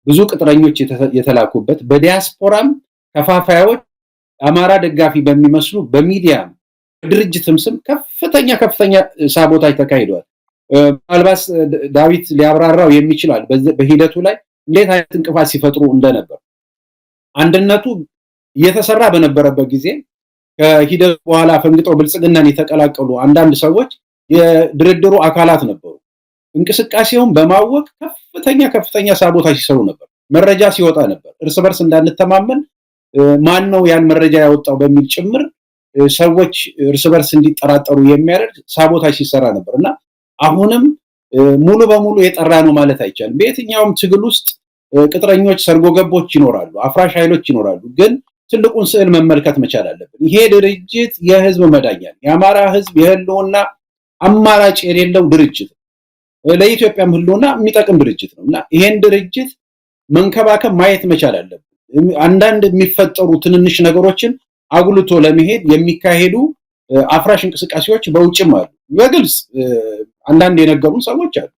ብዙ ቅጥረኞች የተላኩበት በዲያስፖራም ከፋፋዮች አማራ ደጋፊ በሚመስሉ በሚዲያም በድርጅትም ስም ከፍተኛ ሳቦታጅ ተካሂዷል። ምናልባት ዳዊት ሊያብራራው የሚችላል በሂደቱ ላይ እንዴት አይነት እንቅፋት ሲፈጥሩ እንደነበር። አንድነቱ እየተሰራ በነበረበት ጊዜ ከሂደቱ በኋላ ፈንግጠው ብልጽግናን የተቀላቀሉ አንዳንድ ሰዎች የድርድሩ አካላት ነበሩ። እንቅስቃሴውን በማወቅ ከፍተኛ ሳቦታጅ ሲሰሩ ነበር። መረጃ ሲወጣ ነበር። እርስ በርስ እንዳንተማመን ማን ነው ያን መረጃ ያወጣው በሚል ጭምር ሰዎች እርስ በርስ እንዲጠራጠሩ የሚያደርግ ሳቦታጅ ሲሰራ ነበርና አሁንም ሙሉ በሙሉ የጠራ ነው ማለት አይቻልም። በየትኛውም ትግል ውስጥ ቅጥረኞች፣ ሰርጎ ገቦች ይኖራሉ፣ አፍራሽ ኃይሎች ይኖራሉ። ግን ትልቁን ስዕል መመልከት መቻል አለብን። ይሄ ድርጅት የህዝብ መዳኛ ነው። የአማራ ህዝብ የህልውና አማራጭ የሌለው ድርጅት ለኢትዮጵያም ህልውና የሚጠቅም ድርጅት ነውና ይሄን ድርጅት መንከባከብ ማየት መቻል አለብን። አንዳንድ የሚፈጠሩ ትንንሽ ነገሮችን አጉልቶ ለመሄድ የሚካሄዱ አፍራሽ እንቅስቃሴዎች በውጭም አሉ። በግልጽ አንዳንድ የነገሩን ሰዎች አሉ።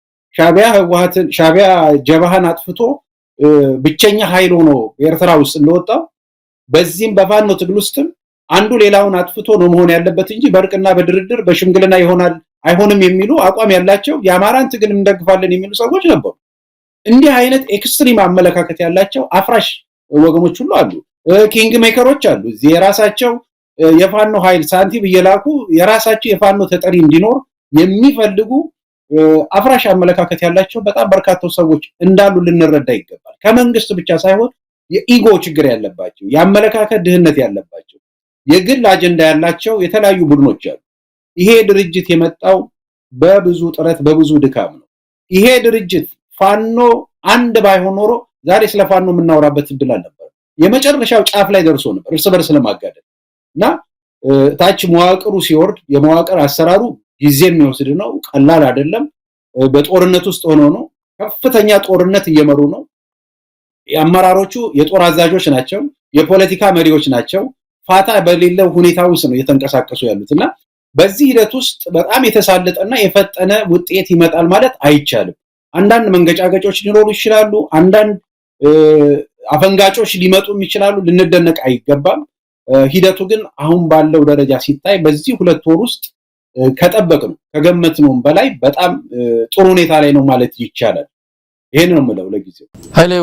ሻቢያ ጀባሃን አጥፍቶ ብቸኛ ኃይል ሆኖ ኤርትራ ውስጥ እንደወጣው በዚህም በፋኖ ትግል ውስጥም አንዱ ሌላውን አጥፍቶ ነው መሆን ያለበት እንጂ በእርቅና በድርድር በሽምግልና ይሆናል አይሆንም የሚሉ አቋም ያላቸው የአማራን ትግል እንደግፋለን የሚሉ ሰዎች ነበሩ። እንዲህ አይነት ኤክስትሪም አመለካከት ያላቸው አፍራሽ ወገኖች ሁሉ አሉ። ኪንግ ሜከሮች አሉ። እዚህ የራሳቸው የፋኖ ኃይል ሳንቲም እየላኩ የራሳቸው የፋኖ ተጠሪ እንዲኖር የሚፈልጉ አፍራሽ አመለካከት ያላቸው በጣም በርካታ ሰዎች እንዳሉ ልንረዳ ይገባል። ከመንግስት ብቻ ሳይሆን የኢጎ ችግር ያለባቸው፣ የአመለካከት ድህነት ያለባቸው፣ የግል አጀንዳ ያላቸው የተለያዩ ቡድኖች አሉ። ይሄ ድርጅት የመጣው በብዙ ጥረት በብዙ ድካም ነው። ይሄ ድርጅት ፋኖ አንድ ባይሆን ኖሮ ዛሬ ስለ ፋኖ የምናወራበት እድል አልነበረም። የመጨረሻው ጫፍ ላይ ደርሶ ነበር እርስ በርስ ለማጋደል እና ታች መዋቅሩ ሲወርድ የመዋቅር አሰራሩ ጊዜ የሚወስድ ነው፣ ቀላል አይደለም። በጦርነት ውስጥ ሆኖ ነው። ከፍተኛ ጦርነት እየመሩ ነው። የአመራሮቹ የጦር አዛዦች ናቸው፣ የፖለቲካ መሪዎች ናቸው። ፋታ በሌለው ሁኔታ ውስጥ ነው እየተንቀሳቀሱ ያሉትና በዚህ ሂደት ውስጥ በጣም የተሳለጠና የፈጠነ ውጤት ይመጣል ማለት አይቻልም። አንዳንድ መንገጫገጮች ሊኖሩ ይችላሉ። አንዳንድ አፈንጋጮች ሊመጡም ይችላሉ። ልንደነቅ አይገባም። ሂደቱ ግን አሁን ባለው ደረጃ ሲታይ በዚህ 2 ወር ውስጥ ከጠበቅነው ከገመትነውም በላይ በጣም ጥሩ ሁኔታ ላይ ነው ማለት ይቻላል። ይሄን ነው የምለው ለጊዜው። ኃይሌ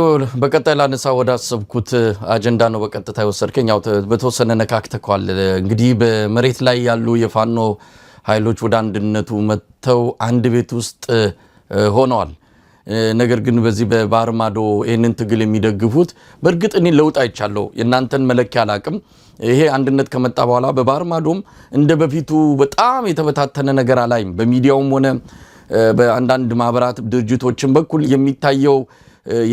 በቀጣይ ላነሳ ወደ አሰብኩት አጀንዳ ነው በቀጥታ የወሰድከኝ። ያው በተወሰነ ነካክተኳል። እንግዲህ በመሬት ላይ ያሉ የፋኖ ኃይሎች ወደ አንድነቱ መጥተው አንድ ቤት ውስጥ ሆነዋል። ነገር ግን በዚህ በባህር ማዶ ይሄንን ትግል የሚደግፉት በእርግጥ እኔ ለውጥ አይቻለሁ። የናንተን መለኪያ አላቅም። ይሄ አንድነት ከመጣ በኋላ በባህር ማዶም እንደ በፊቱ በጣም የተበታተነ ነገር አላይም። በሚዲያውም ሆነ በአንዳንድ ማህበራት ድርጅቶችን በኩል የሚታየው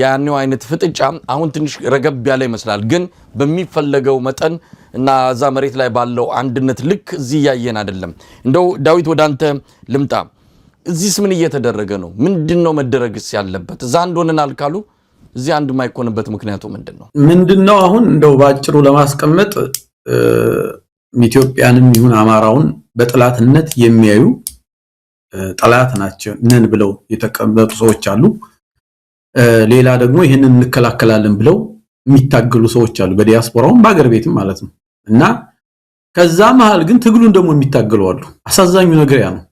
ያኔው አይነት ፍጥጫ አሁን ትንሽ ረገብ ያለ ይመስላል። ግን በሚፈለገው መጠን እና እዛ መሬት ላይ ባለው አንድነት ልክ እዚህ ያየን አይደለም። እንደው ዳዊት ወደ አንተ ልምጣ። እዚህስ ምን እየተደረገ ነው? ምንድነው መደረግስ ያለበት? እዛ አንድ ሆነናል ካሉ እዚህ አንድ ማይኮንበት ምክንያቱ ምንድነው? ምንድነው አሁን እንደው ባጭሩ ለማስቀመጥ ኢትዮጵያንም ይሁን አማራውን በጥላትነት የሚያዩ ጠላት ናቸው ነን ብለው የተቀመጡ ሰዎች አሉ። ሌላ ደግሞ ይሄንን እንከላከላለን ብለው የሚታገሉ ሰዎች አሉ፣ በዲያስፖራውም በአገር ቤትም ማለት ነው። እና ከዛ መሃል ግን ትግሉን ደግሞ የሚታገሉ አሉ። አሳዛኙ ነገር ያ ነው።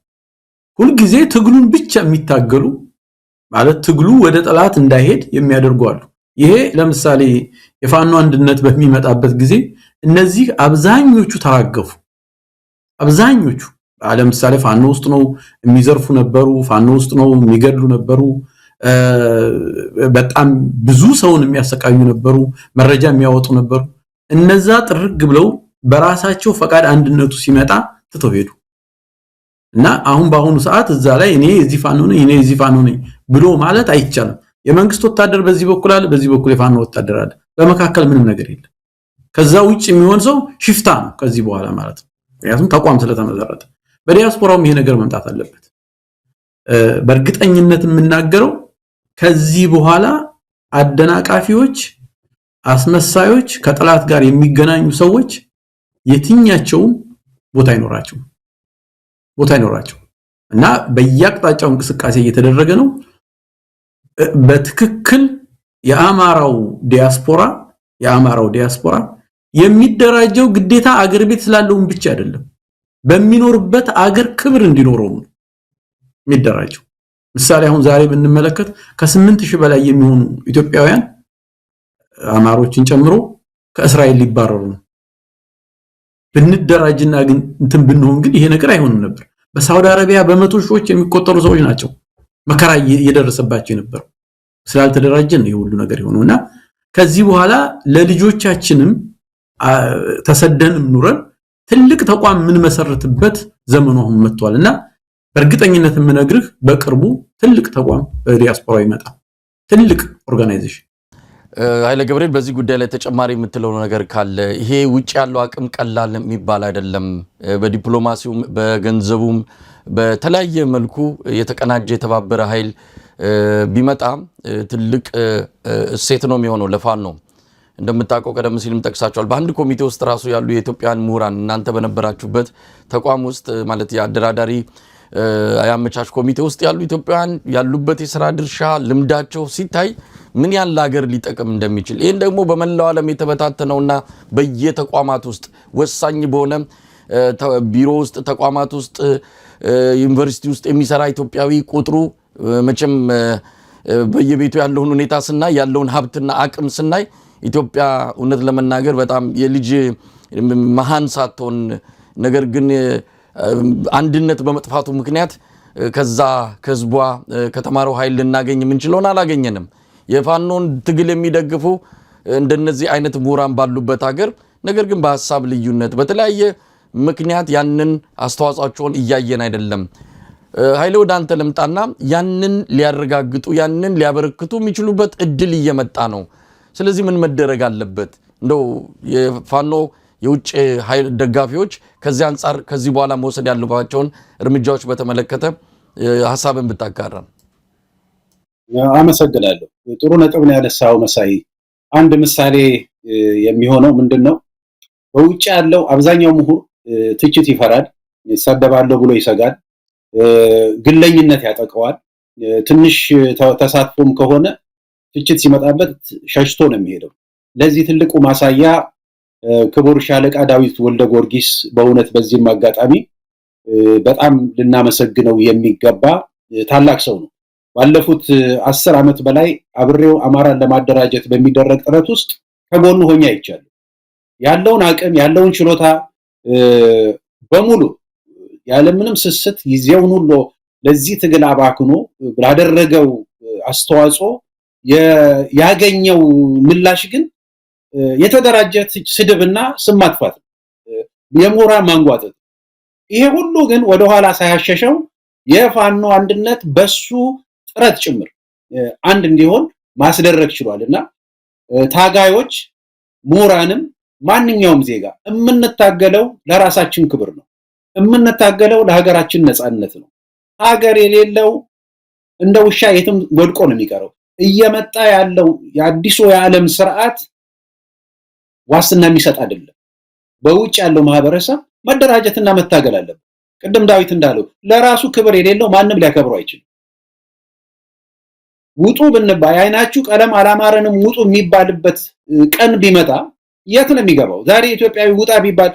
ሁሉ ጊዜ ትግሉን ብቻ የሚታገሉ ማለት ትግሉ ወደ ጠላት እንዳይሄድ የሚያደርጉ አሉ። ይሄ ለምሳሌ የፋኖ አንድነት በሚመጣበት ጊዜ እነዚህ አብዛኞቹ ተራገፉ። አብዛኞቹ ለምሳሌ ፋኖ ውስጥ ነው የሚዘርፉ ነበሩ፣ ፋኖ ውስጥ ነው የሚገድሉ ነበሩ፣ በጣም ብዙ ሰውን የሚያሰቃዩ ነበሩ፣ መረጃ የሚያወጡ ነበሩ። እነዛ ጥርግ ብለው በራሳቸው ፈቃድ አንድነቱ ሲመጣ ትተው ሄዱ። እና አሁን በአሁኑ ሰዓት እዛ ላይ እኔ እዚህ ፋኖ ነኝ እኔ እዚህ ፋኖ ነኝ ብሎ ማለት አይቻልም። የመንግስት ወታደር በዚህ በኩል አለ፣ በዚህ በኩል የፋኖ ወታደር አለ። በመካከል ምንም ነገር የለም። ከዛ ውጭ የሚሆን ሰው ሽፍታ ነው ከዚህ በኋላ ማለት ነው። ምክንያቱም ተቋም ስለተመሰረተ በዲያስፖራውም ይሄ ነገር መምጣት አለበት። በእርግጠኝነት የምናገረው ከዚህ በኋላ አደናቃፊዎች፣ አስመሳዮች፣ ከጠላት ጋር የሚገናኙ ሰዎች የትኛቸውም ቦታ አይኖራቸው እና በየአቅጣጫው እንቅስቃሴ እየተደረገ ነው። በትክክል የአማራው ዲያስፖራ የሚደራጀው ግዴታ አገር ቤት ስላለውን ብቻ አይደለም፣ በሚኖርበት አገር ክብር እንዲኖረው ነው የሚደራጀው። ምሳሌ አሁን ዛሬ ብንመለከት ከ8000 በላይ የሚሆኑ ኢትዮጵያውያን አማሮችን ጨምሮ ከእስራኤል ሊባረሩ ነው። ብንደራጅና ግን እንትን ብንሆን ግን ይሄ ነገር አይሆንም ነበር። በሳውዲ አረቢያ በመቶ ሺዎች የሚቆጠሩ ሰዎች ናቸው መከራ እየደረሰባቸው የነበረው። ስላልተደራጀን ነው ሁሉ ነገር የሆነውና ከዚህ በኋላ ለልጆቻችንም ተሰደንም ኑረን ትልቅ ተቋም ምን መሰረትበት ዘመኑ አሁን መጥቷልና በእርግጠኝነት የምነግርህ በቅርቡ ትልቅ ተቋም በዲያስፖራ ይመጣል፣ ትልቅ ኦርጋናይዜሽን። ኃይለ ገብርኤል በዚህ ጉዳይ ላይ ተጨማሪ የምትለው ነገር ካለ? ይሄ ውጭ ያለው አቅም ቀላል የሚባል አይደለም። በዲፕሎማሲውም በገንዘቡም በተለያየ መልኩ የተቀናጀ የተባበረ ኃይል ቢመጣ ትልቅ እሴት ነው የሚሆነው ለፋኖ። እንደምታውቀው ቀደም ሲልም ጠቅሳቸዋል። በአንድ ኮሚቴ ውስጥ ራሱ ያሉ የኢትዮጵያን ምሁራን እናንተ በነበራችሁበት ተቋም ውስጥ ማለት የአደራዳሪ ያመቻች ኮሚቴ ውስጥ ያሉ ኢትዮጵያውያን ያሉበት የሥራ ድርሻ ልምዳቸው ሲታይ ምን ያህል ሀገር ሊጠቅም እንደሚችል ይሄን ደግሞ በመላው ዓለም የተበታተነውና በየተቋማት ውስጥ ወሳኝ በሆነ ቢሮ ውስጥ ተቋማት ውስጥ ዩኒቨርሲቲ ውስጥ የሚሰራ ኢትዮጵያዊ ቁጥሩ መቼም በየቤቱ ያለውን ሁኔታ ስናይ ያለውን ሀብትና አቅም ስናይ ኢትዮጵያ እውነት ለመናገር በጣም የልጅ መሃን ሳትሆን ነገር ግን አንድነት በመጥፋቱ ምክንያት ከዛ ከህዝቧ ከተማረው ኃይል ልናገኝ የምንችለውን አላገኘንም። የፋኖን ትግል የሚደግፉ እንደነዚህ አይነት ምሁራን ባሉበት ሀገር ነገር ግን በሐሳብ ልዩነት በተለያየ ምክንያት ያንን አስተዋጽኦቸውን እያየን አይደለም። ኃይለ ወደ አንተ ልምጣና ያንን ሊያረጋግጡ ያንን ሊያበረክቱ የሚችሉበት እድል እየመጣ ነው። ስለዚህ ምን መደረግ አለበት? እንደው የፋኖ የውጭ ኃይል ደጋፊዎች ከዚህ አንፃር ከዚህ በኋላ መውሰድ ያለባቸውን እርምጃዎች በተመለከተ ሐሳብን ብታጋራ። አመሰግናለሁ። ጥሩ ነጥብ ነው ያነሳው መሳይ። አንድ ምሳሌ የሚሆነው ምንድነው? በውጭ ያለው አብዛኛው ምሁር ትችት ይፈራል፣ ይሰደባለሁ ብሎ ይሰጋል፣ ግለኝነት ያጠቀዋል። ትንሽ ተሳትፎም ከሆነ ትችት ሲመጣበት ሸሽቶ ነው የሚሄደው። ለዚህ ትልቁ ማሳያ ክቡር ሻለቃ ዳዊት ወልደ ጊዮርጊስ በእውነት በዚህም አጋጣሚ በጣም ልናመሰግነው የሚገባ ታላቅ ሰው ነው። ባለፉት 10 ዓመት በላይ አብሬው አማራን ለማደራጀት በሚደረግ ጥረት ውስጥ ከጎኑ ሆኜ አይቻለሁ። ያለውን አቅም ያለውን ችሎታ በሙሉ ያለምንም ስስት ጊዜውን ሁሉ ለዚህ ትግል አባክኖ ላደረገው አስተዋጽኦ ያገኘው ምላሽ ግን የተደራጀ ስድብና ስም ማጥፋት የሞራል ማንጓጠጥ ይሄ ሁሉ ግን ወደኋላ ሳያሸሸው የፋኖ አንድነት በሱ ጥረት ጭምር አንድ እንዲሆን ማስደረግ ችሏልና ታጋዮች ምሁራንም ማንኛውም ዜጋ የምንታገለው ለራሳችን ክብር ነው የምንታገለው ለሀገራችን ነጻነት ነው ሀገር የሌለው እንደ ውሻ የትም ወድቆ ነው የሚቀረው እየመጣ ያለው የአዲሱ የዓለም ስርዓት ዋስትና የሚሰጥ አይደለም በውጭ ያለው ማህበረሰብ መደራጀትና መታገል አለበት ቅድም ዳዊት እንዳለው ለራሱ ክብር የሌለው ማንም ሊያከብረው አይችልም ውጡ ብንባይ አይናችሁ ቀለም አላማረንም ውጡ የሚባልበት ቀን ቢመጣ የት ነው የሚገባው ዛሬ ኢትዮጵያዊ ውጣ ቢባል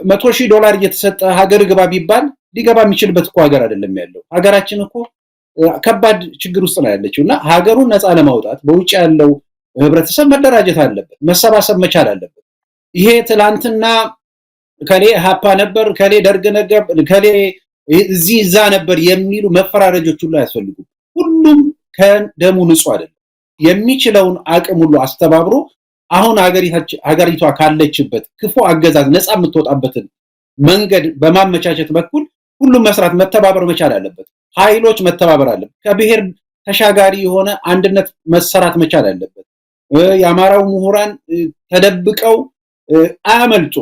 $100,000 እየተሰጠ ሀገር ግባ ቢባል ሊገባ የሚችልበት እኮ ሀገር አይደለም ያለው ሀገራችን እኮ ከባድ ችግር ውስጥ ነው ያለችውና ሀገሩን ነፃ ለማውጣት በውጭ ያለው ህብረተሰብ መደራጀት አለበት መሰባሰብ መቻል አለበት ይሄ ትላንትና ከሌ ሀፓ ነበር ከሌ ደርግ ነገር ከሌ እዚህ እዛ ነበር የሚሉ መፈራረጆች ሁሉ አያስፈልጉም ሁሉም ከደሙ ንጹህ አይደለም የሚችለውን አቅም ሁሉ አስተባብሮ አሁን ሀገሪቷ ካለችበት ክፉ አገዛዝ ነፃ የምትወጣበትን መንገድ በማመቻቸት በኩል ሁሉም መስራት መተባበር መቻል አለበት ኃይሎች መተባበር አለበት ከብሔር ተሻጋሪ የሆነ አንድነት መሰራት መቻል አለበት የአማራው ምሁራን ተደብቀው አያመልጡ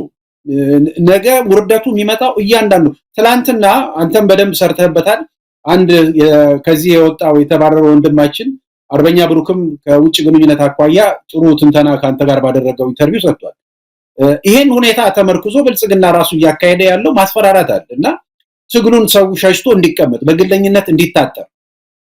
ነገ ውርደቱ የሚመጣው እያንዳንዱ ትላንትና አንተም በደንብ ሰርተህበታል አንድ ከዚህ የወጣው የተባረረው ወንድማችን አርበኛ ብሩክም ከውጭ ግንኙነት አቋያ ጥሩ ትንተና ካንተ ጋር ባደረገው ኢንተርቪው ሰጥቷል ይሄን ሁኔታ ተመርክዞ ብልጽግና ራሱ ያካሄደ ያለው ማስፈራራት አለና ትግሉን ሰው ሸሽቶ እንዲቀመጥ በግለኝነት እንዲታጠር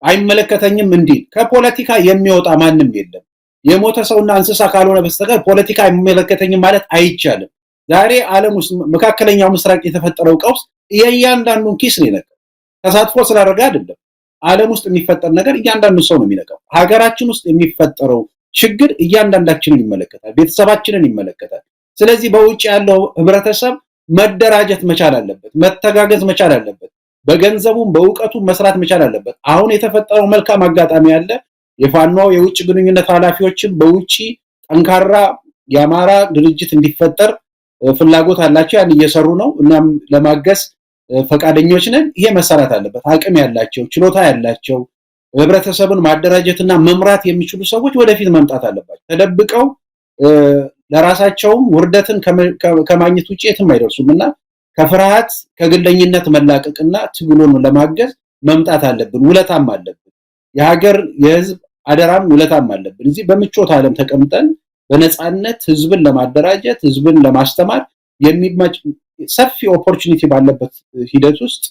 አይመለከተኝም እንዲል ከፖለቲካ የሚወጣ ማንም የለም የሞተ ሰውና እንስሳ ካልሆነ በስተቀር ፖለቲካ አይመለከተኝም ማለት አይቻልም ዛሬ ዓለም ውስጥ መካከለኛው ምስራቅ የተፈጠረው ቀውስ የእያንዳንዱን ኪስ ነው የነካው ተሳትፎ ስላደረገ አይደለም ዓለም ውስጥ የሚፈጠር ነገር እያንዳንዱ ሰው ነው የሚነካው ሀገራችን ውስጥ የሚፈጠረው ችግር እያንዳንዳችንን ይመለከታል ቤተሰባችንን ይመለከታል ስለዚህ በውጭ ያለው ህብረተሰብ መደራጀት መቻል አለበት መተጋገዝ መቻል አለበት በገንዘቡም በእውቀቱም መስራት መቻል አለበት አሁን የተፈጠረው መልካም አጋጣሚ ያለ የፋኖ የውጭ ግንኙነት ኃላፊዎችም በውጪ ጠንካራ የአማራ ድርጅት እንዲፈጠር ፍላጎት አላቸው ያን እየሰሩ ነው እናም ለማገዝ ፈቃደኞች ነን ይሄ መሰራት አለበት አቅም ያላቸው ችሎታ ያላቸው ህብረተሰቡን ማደራጀትና መምራት የሚችሉ ሰዎች ወደፊት መምጣት አለባቸው ተደብቀው ለራሳቸውም ውርደትን ከማግኘት ውጪ የትም አይደርሱምና ከፍርሃት ከግለኝነት መላቀቅና ትግሉን ለማገዝ መምጣት አለብን ውለታም አለብን የሀገር የህዝብ አደራም ውለታም አለብን እዚህ በምቾት ዓለም ተቀምጠን በነጻነት ህዝብን ለማደራጀት ህዝብን ለማስተማር የሚመች ሰፊ ኦፖርቹኒቲ ባለበት ሂደት ውስጥ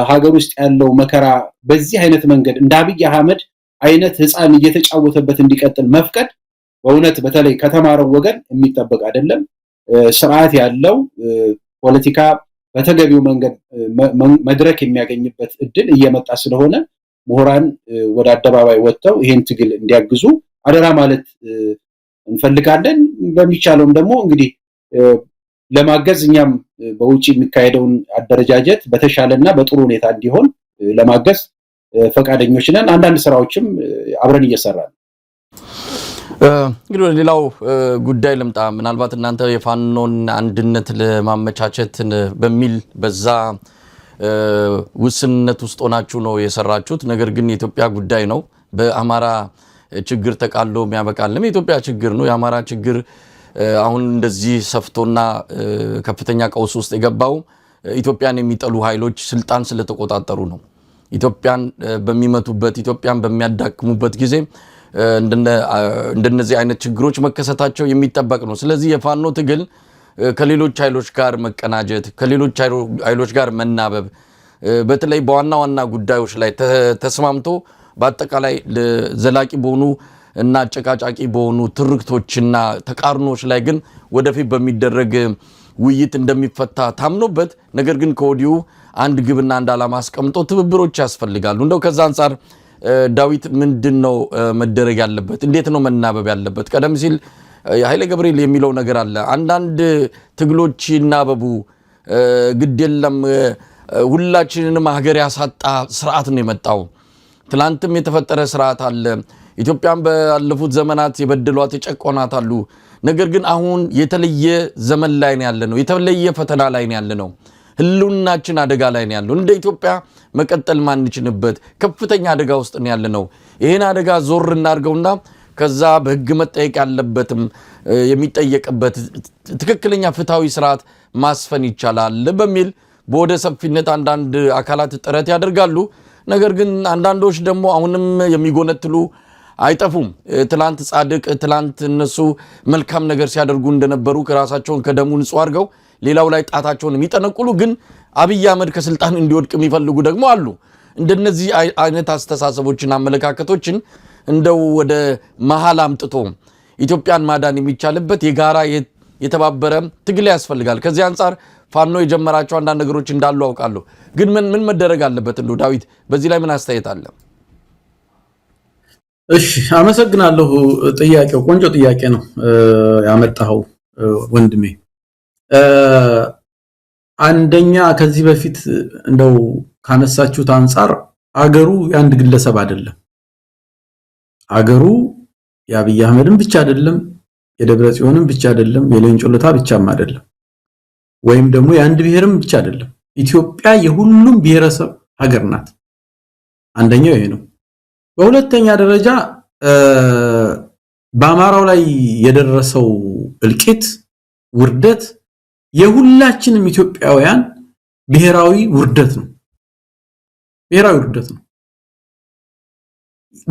ሀገር ውስጥ ያለው መከራ በዚህ አይነት መንገድ እንደ አብይ አህመድ አይነት ህፃን እየተጫወተበት እንዲቀጥል መፍቀድ በእውነት በተለይ ከተማረው ወገን የሚጠበቅ አይደለም ስርዓት ያለው ፖለቲካ በተገቢው መንገድ መድረክ የሚያገኝበት እድል እየመጣ ስለሆነ ምሁራን ወደ አደባባይ ወጥተው ይሄን ትግል እንዲያግዙ አደራ ማለት እንፈልጋለን በሚቻለውም ደግሞ እንግዲህ ለማገዝ እኛም በውጪ የሚካሄደውን አደረጃጀት በተሻለና በጥሩ ሁኔታ እንዲሆን ለማገዝ ፈቃደኞች ነን አንዳንድ ስራዎችም አብረን እየሰራን እንግዲህ ሌላው ጉዳይ ልምጣ ምናልባት እናንተ የፋኖን አንድነት ለማመቻቸት በሚል በዛ ውስንነት ውስጥ ሆናችሁ ነው የሰራችሁት ነገር ግን የኢትዮጵያ ጉዳይ ነው በአማራ ችግር ተቃሎ የሚያበቃልም የኢትዮጵያ ችግር ነው የአማራ ችግር አሁን እንደዚህ ሰፍቶና ከፍተኛ ቀውስ ውስጥ የገባው ኢትዮጵያን የሚጠሉ ኃይሎች ስልጣን ስለተቆጣጠሩ ነው ኢትዮጵያን በሚመቱበት ኢትዮጵያን በሚያዳክሙበት ጊዜ እንደነዚህ አይነት ችግሮች መከሰታቸው የሚጠበቅ ነው ስለዚህ የፋኖ ትግል ከሌሎች ኃይሎች ጋር መቀናጀት ከሌሎች ኃይሎች ጋር መናበብ በተለይ በዋና ዋና ጉዳዮች ላይ ተስማምቶ በአጠቃላይ ዘላቂ በሆኑ እና አጨቃጫቂ በሆኑ ትርክቶችና ተቃርኖች ላይ ግን ወደፊት በሚደረግ ውይይት እንደሚፈታ ታምኖበት ነገር ግን ከወዲሁ አንድ ግብና አንድ ዓላማ አስቀምጦ ትብብሮች ያስፈልጋሉ እንደው ከዛ አንፃር ዳዊት ምንድነው መደረግ ያለበት እንዴት ነው መናበብ ያለበት ቀደም ሲል ኃይሌ ገብርኤል የሚለው ነገር አለ አንዳንድ ትግሎች ይናበቡ ግድ የለም ሁላችንንም ሀገር ያሳጣ ስርዓት ነው የመጣው ትላንትም የተፈጠረ ስርዓት አለ። ኢትዮጵያን ባለፉት ዘመናት የበደሏት የጨቆናት አሉ። ነገር ግን አሁን የተለየ ዘመን ላይ ነው ያለነው። የተለየ ፈተና ላይ ነው ያለነው። ህልውናችን አደጋ ላይ ነው ያለው። እንደ ኢትዮጵያ መቀጠል ማንችልበት ከፍተኛ አደጋ ውስጥ ነው ያለነው። ይሄን አደጋ ዞር እናርገውና ከዛ በህግ መጠየቅ ያለበትም የሚጠየቅበት ትክክለኛ ፍትሃዊ ስርዓት ማስፈን ይቻላል በሚል በወደ ሰፊነት አንዳንድ አካላት ጥረት ያደርጋሉ። ነገር ግን አንዳንዶች ደግሞ አሁንም የሚጎነትሉ አይጠፉም። ትላንት ጻድቅ ትላንት እነሱ መልካም ነገር ሲያደርጉ እንደነበሩ ከራሳቸውን ከደሙ ንጹህ አድርገው ሌላው ላይ ጣታቸውን የሚጠነቁሉ ግን አብይ አህመድ ከስልጣን እንዲወድቅ የሚፈልጉ ደግሞ አሉ። እንደነዚህ አይነት አስተሳሰቦችና አመለካከቶችን እንደው ወደ መሃል አምጥቶ ኢትዮጵያን ማዳን የሚቻልበት የጋራ የተባበረ ትግል ያስፈልጋል። ከዚህ አንፃር ፋኖ የጀመራቸው አንዳንድ ነገሮች እንዳሉ አውቃለሁ። ግን ምን መደረግ አለበት? እንደው ዳዊት በዚህ ላይ ምን አስተያየት አለ? እሺ አመሰግናለሁ። ጥያቄው ቆንጆ ጥያቄ ነው ያመጣው ወንድሜ። አንደኛ ከዚህ በፊት እንደው ካነሳችሁት አንፃር አገሩ የአንድ ግለሰብ አይደለም። አገሩ የአብይ አህመድን ብቻ አይደለም፣ የደብረ ጽዮንን ብቻ አይደለም፣ የሌንጮ ለታ ብቻም አይደለም፣ ወይም ደግሞ የአንድ ብሔርም ብቻ አይደለም። ኢትዮጵያ የሁሉም ብሔረሰብ ሀገር ናት። አንደኛው ይሄ ነው። በሁለተኛ ደረጃ በአማራው ላይ የደረሰው እልቂት፣ ውርደት የሁላችንም ኢትዮጵያውያን ብሔራዊ ውርደት ነው። ብሔራዊ ውርደት ነው።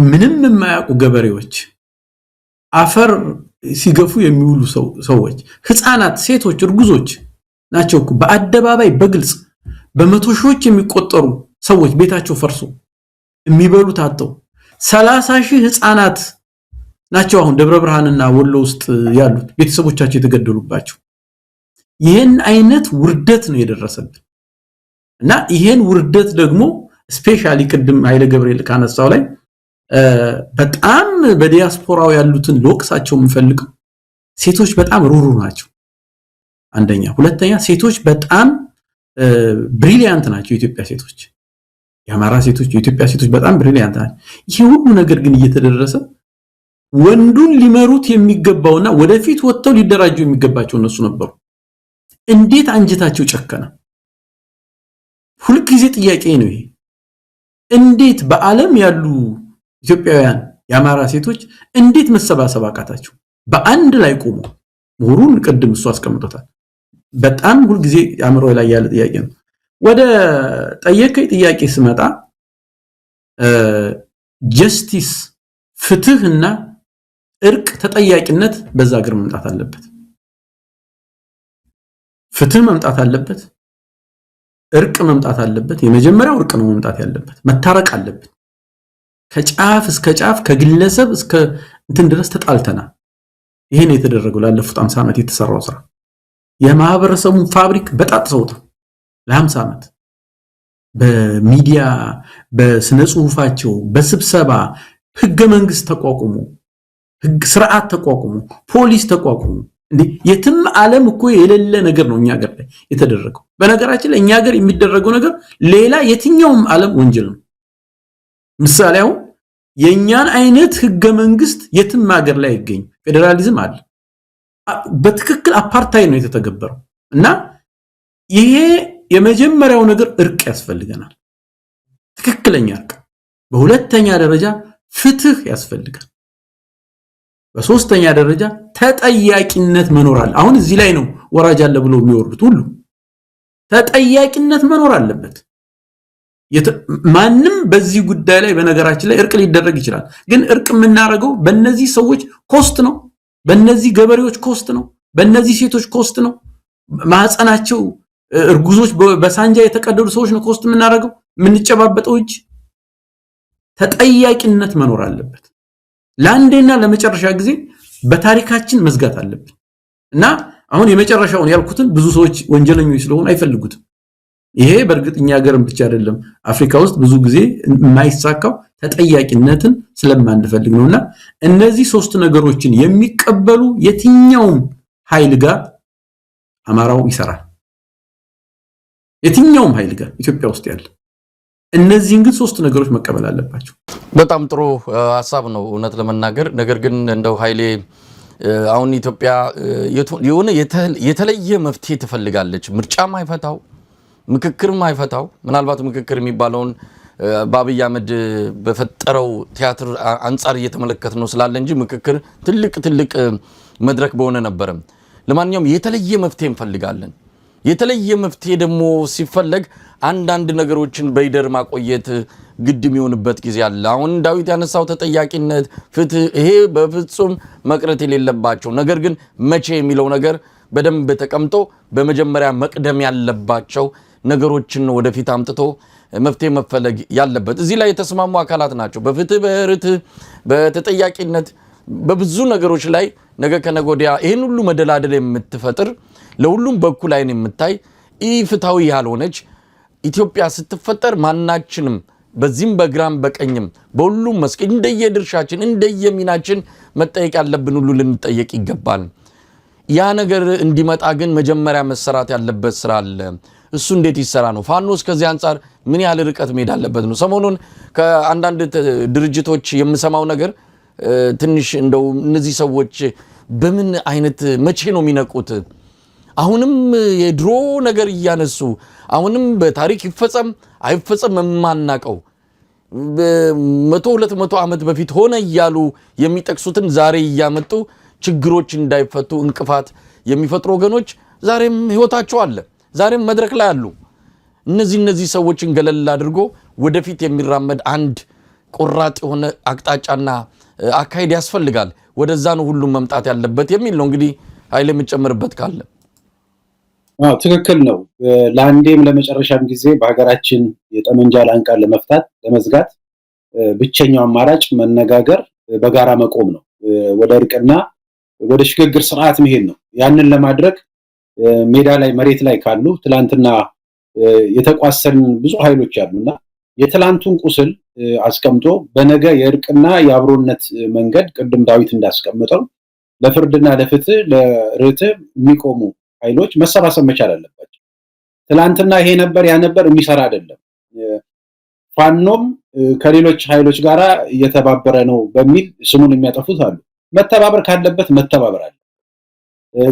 ምንም የማያውቁ ገበሬዎች፣ አፈር ሲገፉ የሚውሉ ሰዎች፣ ህፃናት፣ ሴቶች፣ እርጉዞች ናቸው በአደባባይ በግልጽ በመቶ ሺዎች የሚቆጠሩ ሰዎች ቤታቸው ፈርሶ የሚበሉት አጥተው 30,000 ህፃናት ናቸው አሁን ደብረ ብርሃንና ወሎ ውስጥ ያሉት ቤተሰቦቻቸው የተገደሉባቸው። ይሄን አይነት ውርደት ነው የደረሰብን እና ይሄን ውርደት ደግሞ ስፔሻሊ ቅድም ኃይለ ገብርኤል ካነሳው ላይ በጣም በዲያስፖራው ያሉትን ለወቅሳቸው የምፈልገው ሴቶች በጣም ሩሩ ናቸው። አንደኛ። ሁለተኛ ሴቶች በጣም ብሪሊያንት ናቸው። የኢትዮጵያ ሴቶች፣ የአማራ ሴቶች፣ የኢትዮጵያ ሴቶች በጣም ብሪሊያንት ናቸው። ይሄ ሁሉ ነገር ግን እየተደረሰ ወንዱን ሊመሩት የሚገባውና ወደፊት ወጥተው ሊደራጁ የሚገባቸው እነሱ ነበሩ። እንዴት አንጀታቸው ጨከነ? ሁልጊዜ ጥያቄ ነው ይሄ። እንዴት በዓለም ያሉ ኢትዮጵያውያን የአማራ ሴቶች እንዴት መሰባሰብ አቃታቸው? በአንድ ላይ ቆሞ ምሁሩን ቅድም እሱ አስቀምጦታል። በጣም ሁልጊዜ አእምሮ ላይ ያለ ጥያቄ ነው። ወደ ጠየቀኝ ጥያቄ ስመጣ ጀስቲስ፣ ፍትህና እርቅ፣ ተጠያቂነት በዛ ሀገር መምጣት አለበት። ፍትህ መምጣት አለበት። እርቅ መምጣት አለበት። የመጀመሪያው እርቅ ነው መምጣት ያለበት። መታረቅ አለበት። ከጫፍ እስከ ጫፍ ከግለሰብ እስከ እንትን ድረስ ተጣልተናል። ይሄ ነው የተደረገው ላለፉት 50 ዓመት የተሰራው ስራ። የማህበረሰቡን ፋብሪክ በጣጥሰውታል ለ50 ዓመት። በሚዲያ በስነ ጽሁፋቸው በስብሰባ ህገ መንግስት ተቋቁሞ ህግ ስርዓት ተቋቁሞ ፖሊስ ተቋቁሞ እንዴ የትም ዓለም እኮ የሌለ ነገር ነው እኛ ሀገር ላይ የተደረገው። በነገራችን ላይ እኛ ሀገር የሚደረገው ነገር ሌላ የትኛውም ዓለም ወንጀል ነው። ምሳሌው የኛን አይነት ህገ መንግስት የትም ሀገር ላይ ይገኝ ፌደራሊዝም አለ። በትክክል አፓርታይድ ነው የተተገበረው እና ይሄ የመጀመሪያው ነገር እርቅ ያስፈልገናል። ትክክለኛ እርቅ። በሁለተኛ ደረጃ ፍትህ ያስፈልጋል። በሶስተኛ ደረጃ ተጠያቂነት መኖር አለ። አሁን እዚህ ላይ ነው ወራጅ አለ ብሎ የሚወርዱት ሁሉ። ተጠያቂነት መኖር አለበት። ማንም በዚህ ጉዳይ ላይ በነገራችን ላይ እርቅ ሊደረግ ይችላል። ግን እርቅ የምናደርገው በእነዚህ ሰዎች ኮስት ነው፣ በእነዚህ ገበሬዎች ኮስት ነው፣ በእነዚህ ሴቶች ኮስት ነው። ማህፀናቸው እርጉዞች በሳንጃ የተቀደዱ ሰዎች ነው ኮስት የምናደርገው፣ የምንጨባበጠው እጅ። ተጠያቂነት መኖር አለበት። ለአንዴና ለመጨረሻ ጊዜ በታሪካችን መዝጋት አለብን እና አሁን የመጨረሻውን ያልኩትን ብዙ ሰዎች ወንጀለኞች ስለሆኑ አይፈልጉትም። ይሄ በእርግጠኛ ሀገርም ብቻ አይደለም፣ አፍሪካ ውስጥ ብዙ ጊዜ የማይሳካው ተጠያቂነትን ስለማንፈልግ ነውና እነዚህ ሶስት ነገሮችን የሚቀበሉ የትኛውም ኃይል ጋር አማራው ይሰራል። የትኛውም ኃይል ጋር ኢትዮጵያ ውስጥ ያለ እነዚህን ግን ሶስት ነገሮች መቀበል አለባቸው። በጣም ጥሩ ሐሳብ ነው እውነት ለመናገር። ነገር ግን እንደው ኃይሌ አሁን ኢትዮጵያ የሆነ የተለየ መፍትሄ ትፈልጋለች። ምርጫም አይፈታው፣ ምክክርም አይፈታው። ምናልባት ምክክር የሚባለውን በአብይ አህመድ በፈጠረው ቲያትር አንጻር እየተመለከት ነው ስላለ እንጂ ምክክር ትልቅ መድረክ በሆነ ነበረ። ለማንኛውም የተለየ መፍትሄ እንፈልጋለን። የተለየ መፍትሄ ደግሞ ሲፈለግ አንዳንድ ነገሮችን በይደር ማቆየት ግድ የሚሆንበት ጊዜ አለ። አሁን ዳዊት ያነሳው ተጠያቂነት፣ ፍትህ፣ ይሄ በፍጹም መቅረት የሌለባቸው ነገር ግን መቼ የሚለው ነገር በደንብ ተቀምጦ በመጀመሪያ መቅደም ያለባቸው ነገሮችን ወደፊት አምጥቶ መፍትሄ መፈለግ ያለበት እዚህ ላይ የተስማሙ አካላት ናቸው። በፍትህ፣ በርትዕ፣ በተጠያቂነት በብዙ ነገሮች ላይ ነገ ከነገ ወዲያ ይህን ሁሉ መደላደል የምትፈጥር ለሁሉም በኩል አይን የምታይ ኢፍታዊ ያልሆነች ኢትዮጵያ ስትፈጠር ማናችንም በዚህም በግራም በቀኝም በሁሉም መስክ እንደየድርሻችን እንደየሚናችን መጠየቅ ያለብን ሁሉ ልንጠየቅ ይገባል። ያ ነገር እንዲመጣ ግን መጀመሪያ መሰራት ያለበት ስራ አለ። እሱ እንዴት ይሰራ ነው? ፋኖስ ከዚህ አንጻር ምን ያህል ርቀት መሄድ አለበት ነው? ሰሞኑን ከአንዳንድ ድርጅቶች የምሰማው ነገር ትንሽ እንደው እነዚህ ሰዎች በምን አይነት መቼ ነው የሚነቁት? አሁንም የድሮ ነገር እያነሱ አሁንም በታሪክ ይፈጸም አይፈጸም የማናቀው 100-200 ዓመት በፊት ሆነ እያሉ የሚጠቅሱትን ዛሬ እያመጡ ችግሮች እንዳይፈቱ እንቅፋት የሚፈጥሩ ወገኖች ዛሬም ህይወታቸው አለ፣ ዛሬም መድረክ ላይ አሉ። እነዚህ ሰዎችን ገለል አድርጎ ወደፊት የሚራመድ አንድ ቆራጥ የሆነ አቅጣጫና አካሄድ ያስፈልጋል። ወደዛ ነው ሁሉም መምጣት ያለበት የሚል ነው። እንግዲህ ኃይሌ የምጨምርበት ካለ። ትክክል ነው። ለአንዴም ለመጨረሻም ጊዜ በሀገራችን የጠመንጃ ላንቃን ለመዝጋት ብቸኛው አማራጭ መነጋገር፣ በጋራ መቆም ነው። ወደ እርቅና ወደ ሽግግር ስርዓት መሄድ ነው። ያንን ለማድረግ ሜዳ ላይ መሬት ላይ ካሉ ትላንትና የተቋሰን ብዙ ኃይሎች አሉና የትላንቱን ቁስል አስቀምጦ በነገ የእርቅና የአብሮነት መንገድ ቅድም ዳዊት እንዳስቀምጠው ለፍርድና ለፍትህ ለርትዕ የሚቆሙ ኃይሎች መሰባሰብ መቻል አለባቸው። ትላንትና ይሄ ነበር ያ ነበር የሚሰራ አይደለም። ፋኖም ከሌሎች ኃይሎች ጋራ እየተባበረ ነው በሚል ስሙን የሚያጠፉት አሉ። መተባበር ካለበት መተባበር አለ።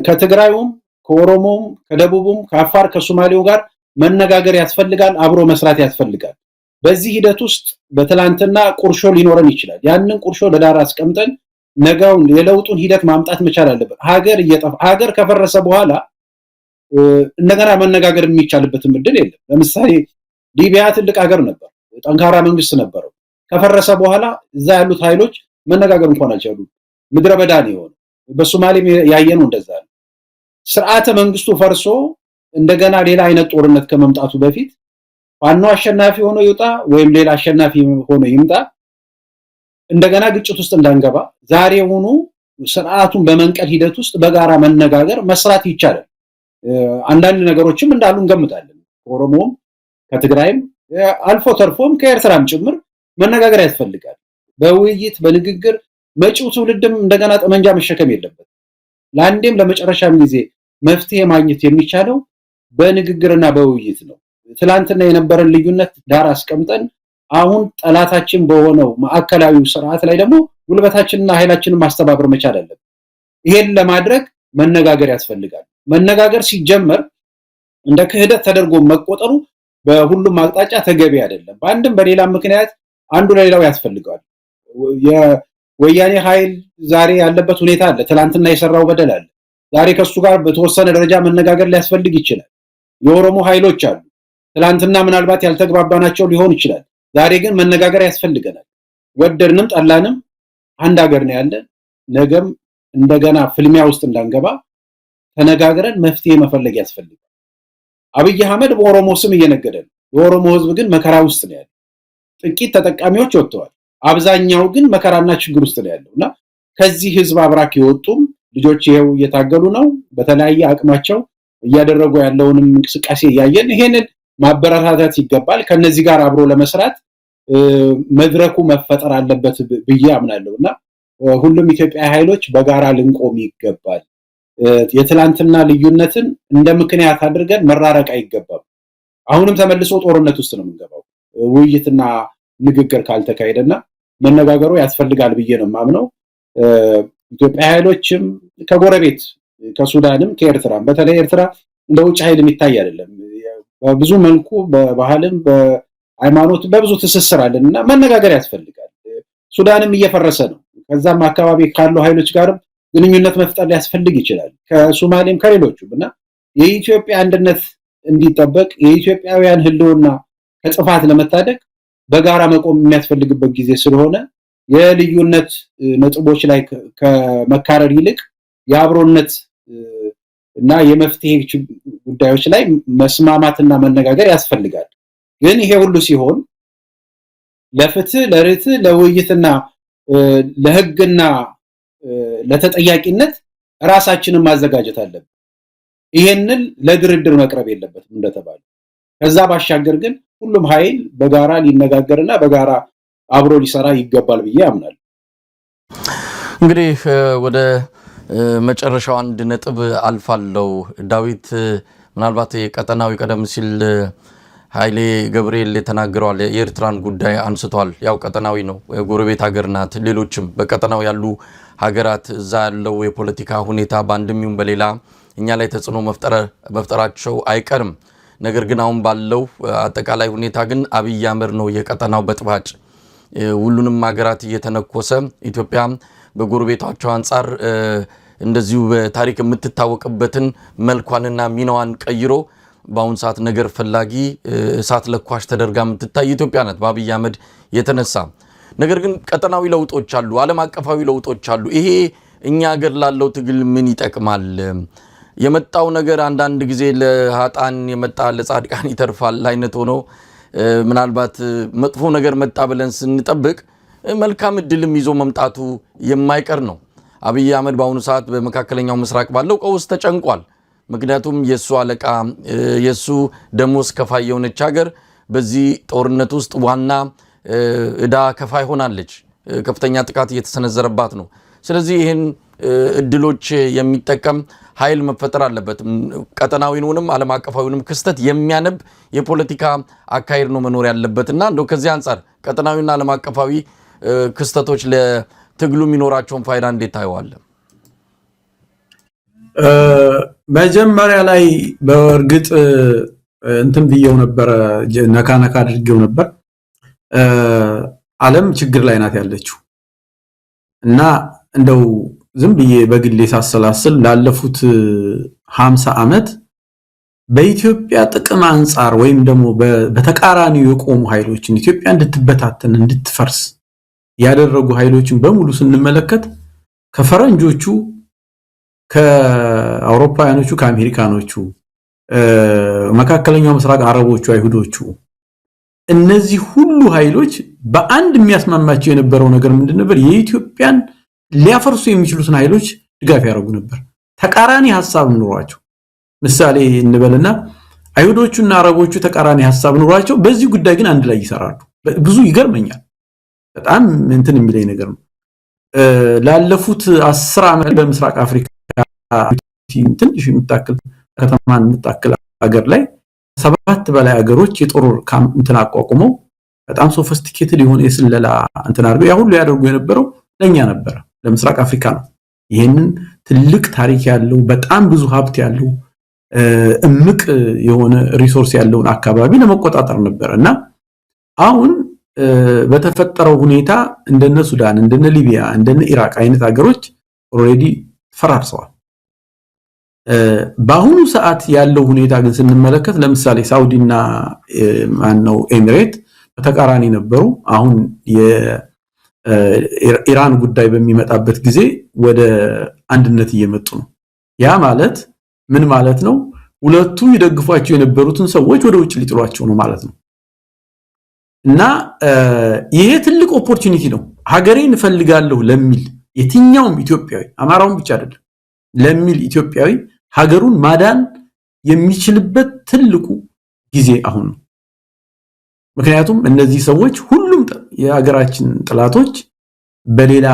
ከትግራዩም ከኦሮሞም ከደቡቡም ከአፋር ከሶማሌው ጋር መነጋገር ያስፈልጋል። አብሮ መስራት ያስፈልጋል። በዚህ ሂደት ውስጥ በትላንትና ቁርሾ ሊኖረን ይችላል። ያንን ቁርሾ ለዳር አስቀምጠን ነገውን የለውጡን ሂደት ማምጣት መቻል አለበት። ሀገር ከፈረሰ በኋላ እንደገና መነጋገር የሚቻልበት እድል የለም። ለምሳሌ ሊቢያ ትልቅ ሀገር ነበር፣ ጠንካራ መንግስት ነበረው። ከፈረሰ በኋላ እዛ ያሉት ኃይሎች መነጋገር እንኳን አልቻሉም። ምድረ በዳ ነው የሆነው። በሶማሌም ያየነው እንደዛ ነው። ስርዓተ መንግስቱ ፈርሶ እንደገና ሌላ አይነት ጦርነት ከመምጣቱ በፊት ፋኖ አሸናፊ ሆኖ ይውጣ ወይም ሌላ አሸናፊ ሆኖ ይምጣ እንደገና ግጭት ውስጥ እንዳንገባ ዛሬውኑ ስርዓቱን በመንቀል ሂደት ውስጥ በጋራ መነጋገር መስራት ይቻላል። አንዳንድ ነገሮችም እንዳሉ እንገምታለን። ከኦሮሞም ከትግራይም አልፎ ተርፎም ከኤርትራም ጭምር መነጋገር ያስፈልጋል። በውይይት በንግግር መጪው ትውልድም እንደገና ጠመንጃ መሸከም የለበት። ለአንዴም ለመጨረሻም ጊዜ መፍትሄ ማግኘት የሚቻለው በንግግርና በውይይት ነው። ትላንትና የነበረን ልዩነት ዳር አስቀምጠን አሁን ጠላታችን በሆነው ማዕከላዊው ስርዓት ላይ ደግሞ ጉልበታችንና ኃይላችንን ማስተባበር መቻል አለብን። ይሄን ለማድረግ መነጋገር ያስፈልጋል። መነጋገር ሲጀመር እንደ ክህደት ተደርጎ መቆጠሩ በሁሉም አቅጣጫ ተገቢ አይደለም። በአንድም በሌላም ምክንያት አንዱ ለሌላው ያስፈልጋል። የወያኔ ኃይል ዛሬ ያለበት ሁኔታ አለ። ትላንትና የሰራው በደል አለ። ዛሬ ከሱ ጋር በተወሰነ ደረጃ መነጋገር ሊያስፈልግ ይችላል። የኦሮሞ ኃይሎች አሉ። ትላንትና ምናልባት ያልተግባባናቸው ሊሆን ይችላል። ዛሬ ግን መነጋገር ያስፈልገናል። ወደድንም ጠላንም አንድ ሀገር ነው ያለን። ነገም እንደገና ፍልሚያ ውስጥ እንዳንገባ ተነጋግረን መፍትሄ መፈለግ ያስፈልጋል። አብይ አህመድ በኦሮሞ ስም እየነገደ ነው። የኦሮሞ ህዝብ ግን መከራ ውስጥ ነው ያለው። ጥቂት ተጠቃሚዎች ወጥተዋል። አብዛኛው ግን መከራና ችግር ውስጥ ነው ያለውና ከዚህ ህዝብ አብራክ የወጡም ልጆች ይሄው እየታገሉ ነው። በተለያየ አቅማቸው እያደረጉ ያለውንም እንቅስቃሴ እያየን ይሄንን ማበረታታት ይገባል። ከነዚህ ጋር አብሮ ለመስራት መድረኩ መፈጠር አለበት ብዬ አምናለሁና ሁሉም ኢትዮጵያዊ ኃይሎች በጋራ ልንቆም ይገባል። የትላንትና ልዩነትን እንደ ምክንያት አድርገን መራረቅ አይገባም። አሁንም ተመልሶ ጦርነት ውስጥ ነው የምንገባው ውይይትና ንግግር ካልተካሄደና መነጋገሩ ያስፈልጋል ብዬ ነው የማምነው። ኢትዮጵያ ኃይሎችም ከጎረቤት ከሱዳንም ከኤርትራም በተለይ ኤርትራ እንደ ውጭ ኃይል የሚታይ አይደለም። በብዙ መልኩ በባህልም በሃይማኖት በብዙ ትስስር አለንና መነጋገር ያስፈልጋል። ሱዳንም እየፈረሰ ነው። ከዛም አካባቢ ካሉ ኃይሎች ጋርም ግንኙነት መፍጠር ሊያስፈልግ ይችላል ከሶማሌም ከሌሎቹም እና የኢትዮጵያ አንድነት እንዲጠበቅ የኢትዮጵያውያን ህልውና ከጥፋት ለመታደግ በጋራ መቆም የሚያስፈልግበት ጊዜ ስለሆነ የልዩነት ነጥቦች ላይ ከመካረር ይልቅ የአብሮነት እና የመፍትሄ ጉዳዮች ላይ መስማማትና መነጋገር ያስፈልጋል። ግን ይሄ ሁሉ ሲሆን ለፍትህ ለርትዕ ለውይይትና ለህግና ለተጠያቂነት ራሳችንን ማዘጋጀት አለብን። ይሄንን ለድርድር መቅረብ የለበትም እንደተባለው። ከዛ ባሻገር ግን ሁሉም ኃይል በጋራ ሊነጋገርና በጋራ አብሮ ሊሰራ ይገባል ብዬ አምናለሁ። እንግዲህ ወደ መጨረሻው አንድ ነጥብ አልፋለሁ። ዳዊት ምናልባት የቀጠናዊ ቀደም ሲል ኃይሌ ገብርኤል የተናገረዋል የኤርትራን ጉዳይ አንስቷል። ያው ቀጠናዊ ነው፣ ጎረቤት ሀገር ናት። ሌሎችም በቀጠናው ያሉ ሀገራት እዛ ያለው የፖለቲካ ሁኔታ በአንድም ይሁን በሌላ እኛ ላይ ተጽዕኖ መፍጠራቸው አይቀርም። ነገር ግን አሁን ባለው አጠቃላይ ሁኔታ ግን አብይ አህመድ ነው የቀጠናው በጥባጭ ሁሉንም ሀገራት እየተነኮሰ ኢትዮጵያ በጎረቤቶቿ አንጻር እንደዚሁ በታሪክ የምትታወቅበትን መልኳንና ሚናዋን ቀይሮ በአሁን ሰዓት ነገር ፈላጊ እሳት ለኳሽ ተደርጋ የምትታይ ኢትዮጵያ ናት በአብይ አህመድ የተነሳ። ነገር ግን ቀጠናዊ ለውጦች አሉ፣ ዓለም አቀፋዊ ለውጦች አሉ። ይሄ እኛ ሀገር ላለው ትግል ምን ይጠቅማል? የመጣው ነገር አንዳንድ ጊዜ ለሃጣን የመጣ ለጻድቃን ይተርፋል አይነት ሆኖ ምናልባት መጥፎ ነገር መጣ ብለን ስንጠብቅ መልካም እድልም ይዞ መምጣቱ የማይቀር ነው። አብይ አህመድ በአሁኑ ሰዓት በመካከለኛው ምስራቅ ባለው ቀውስ ተጨንቋል። ምክንያቱም የሱ አለቃ የሱ ደሞዝ ከፋይ የሆነች ሀገር በዚህ ጦርነት ውስጥ ዋና እዳ ከፋይ ሆናለች። ከፍተኛ ጥቃት እየተሰነዘረባት ነው። ስለዚህ ይህን እድሎች የሚጠቀም ኃይል መፈጠር አለበት። ቀጠናዊውንም ዓለም አቀፋዊውንም ክስተት የሚያነብ የፖለቲካ አካሄድ ነው መኖር ያለበትና እንደው ከዚህ አንጻር ቀጠናዊና ዓለም አቀፋዊ ክስተቶች ለትግሉ የሚኖራቸውን ፋይዳ እንዴት ታየዋለህ? መጀመሪያ ላይ በእርግጥ እንትን ብየው ነበር፣ ነካ አድርጌው ነበር። ዓለም ችግር ላይ ናት ያለችው እና እንደው ዝም ብዬ በግሌ ሳሰላስል ላለፉት 50 ዓመት በኢትዮጵያ ጥቅም አንጻር ወይም ደግሞ በተቃራኒው የቆሙ ኃይሎችን ኢትዮጵያ እንድትበታተን እንድትፈርስ ያደረጉ ኃይሎችን በሙሉ ስንመለከት ከፈረንጆቹ ከአውሮፓውያኖቹ ከአሜሪካኖቹ መካከለኛው ምስራቅ አረቦቹ አይሁዶቹ እነዚህ ሁሉ ኃይሎች በአንድ የሚያስማማቸው የነበረው ነገር ምንድን ነበር? የኢትዮጵያን ሊያፈርሱ የሚችሉትን ኃይሎች ድጋፍ ያደርጉ ነበር። ተቃራኒ ሐሳብ ኑሯቸው ምሳሌ እንበልና አይሁዶቹና አረቦቹ ተቃራኒ ሐሳብ ኑሯቸው በዚህ ጉዳይ ግን አንድ ላይ ይሰራሉ። ብዙ ይገርመኛል። በጣም እንትን የሚለኝ ነገር ነው። ላለፉት 10 ዓመት በምስራቅ አፍሪካ ትንሽ የምታክል ከተማን የምታክል ሀገር ላይ 7 በላይ ሀገሮች የጦር ካምፕ እንትን አቋቁመው በጣም ሶፊስቲኬትድ የሆነ የስለላ እንትን አድርገው ያ ሁሉ ያደርጉ የነበረው ለኛ ነበር፣ ለምስራቅ አፍሪካ ነው። ይሄንን ትልቅ ታሪክ ያለው በጣም ብዙ ሀብት ያለው እምቅ የሆነ ሪሶርስ ያለውን አካባቢ ለመቆጣጠር ነበርና አሁን በተፈጠረው ሁኔታ እንደነ ሱዳን እንደነ ሊቢያ እንደነ ኢራቅ አይነት ሀገሮች ኦሬዲ ፈራርሰዋል። በአሁኑ ሰዓት ያለው ሁኔታ ግን ስንመለከት ለምሳሌ ሳውዲና ማነው ኤሚሬት በተቃራኒ ነበሩ። አሁን የኢራን ጉዳይ በሚመጣበት ጊዜ ወደ አንድነት እየመጡ ነው። ያ ማለት ምን ማለት ነው? ሁለቱ ይደግፏቸው የነበሩትን ሰዎች ወደ ውጭ ሊጥሏቸው ነው ማለት ነው። እና ይሄ ትልቅ ኦፖርቹኒቲ ነው። ሀገሬን እፈልጋለሁ ለሚል የትኛውም ኢትዮጵያዊ አማራውን ብቻ አይደለም ለሚል ኢትዮጵያዊ ሀገሩን ማዳን የሚችልበት ትልቁ ጊዜ አሁን ነው። ምክንያቱም እነዚህ ሰዎች ሁሉም የሀገራችን ጥላቶች በሌላ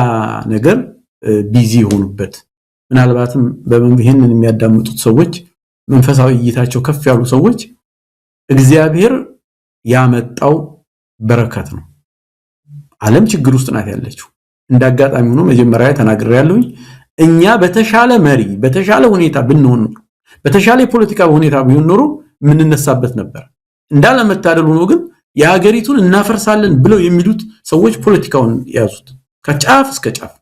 ነገር ቢዚ ሆኑበት፣ ምናልባትም ይሄንን የሚያዳምጡት ሰዎች መንፈሳዊ እይታቸው ከፍ ያሉ ሰዎች እግዚአብሔር ያመጣው በረከት ነው። ዓለም ችግር ውስጥ ናት ያለችው። እንዳጋጣሚ ሆኖ መጀመሪያ ተናግሬያለሁኝ። እኛ በተሻለ መሪ በተሻለ ሁኔታ ብንሆን በተሻለ ፖለቲካ ሁኔታ ቢሆን ኖሮ ምንነሳበት ነበር። እንዳለመታደል ሆኖ ግን የሀገሪቱን እናፈርሳለን ብለው የሚሉት ሰዎች ፖለቲካውን ያዙት ከጫፍ እስከ ጫፍ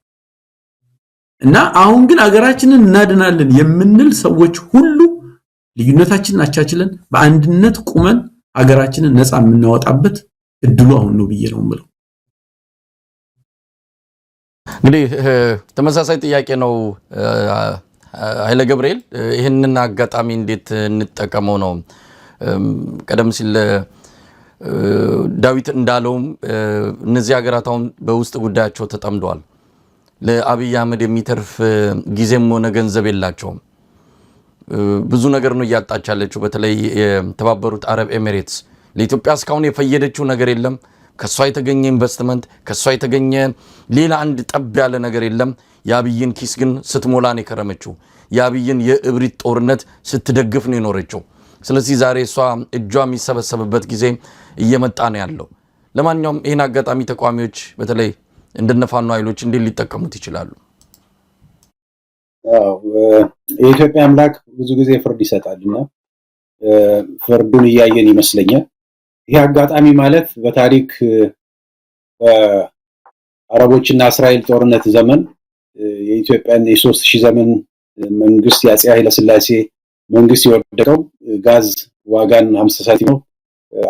እና አሁን ግን ሀገራችንን እናድናለን የምንል ሰዎች ሁሉ ልዩነታችንን አቻችለን በአንድነት ቁመን ሀገራችንን ነፃ የምናወጣበት እድሉ አሁን ነው ብዬ ነው የምለው። እንግዲህ ተመሳሳይ ጥያቄ ነው ኃይለ ገብርኤል፣ ይህንን አጋጣሚ እንዴት እንጠቀመው ነው? ቀደም ሲል ዳዊት እንዳለውም እነዚህ ሀገራት አሁን በውስጥ ጉዳያቸው ተጠምደዋል። ለአብይ አህመድ የሚተርፍ ጊዜም ሆነ ገንዘብ የላቸውም። ብዙ ነገር ነው እያጣች ያለችው። በተለይ የተባበሩት አረብ ኤሚሬትስ ለኢትዮጵያ እስካሁን የፈየደችው ነገር የለም። ከሷ የተገኘ ኢንቨስትመንት፣ ከሷ የተገኘ ሌላ አንድ ጠብ ያለ ነገር የለም። የአብይን ኪስ ግን ስትሞላ ነው የከረመችው። የአብይን የእብሪት ጦርነት ስትደግፍ ነው የኖረችው። ስለዚህ ዛሬ እሷ እጇ የሚሰበሰብበት ጊዜ እየመጣ ነው ያለው። ለማንኛውም ይህን አጋጣሚ ተቃዋሚዎች በተለይ እንደነፋኖ ኃይሎች እንዴት ሊጠቀሙት ይችላሉ? የኢትዮጵያ አምላክ ብዙ ጊዜ ፍርድ ይሰጣልና ፍርዱን እያየን ይመስለኛል። ይህ አጋጣሚ ማለት በታሪክ አረቦችና እስራኤል ጦርነት ዘመን የኢትዮጵያን የ3000 ዘመን መንግስት የአፄ ኃይለ ሥላሴ መንግስት የወደቀው ጋዝ ዋጋን 50 ሳንቲም ነው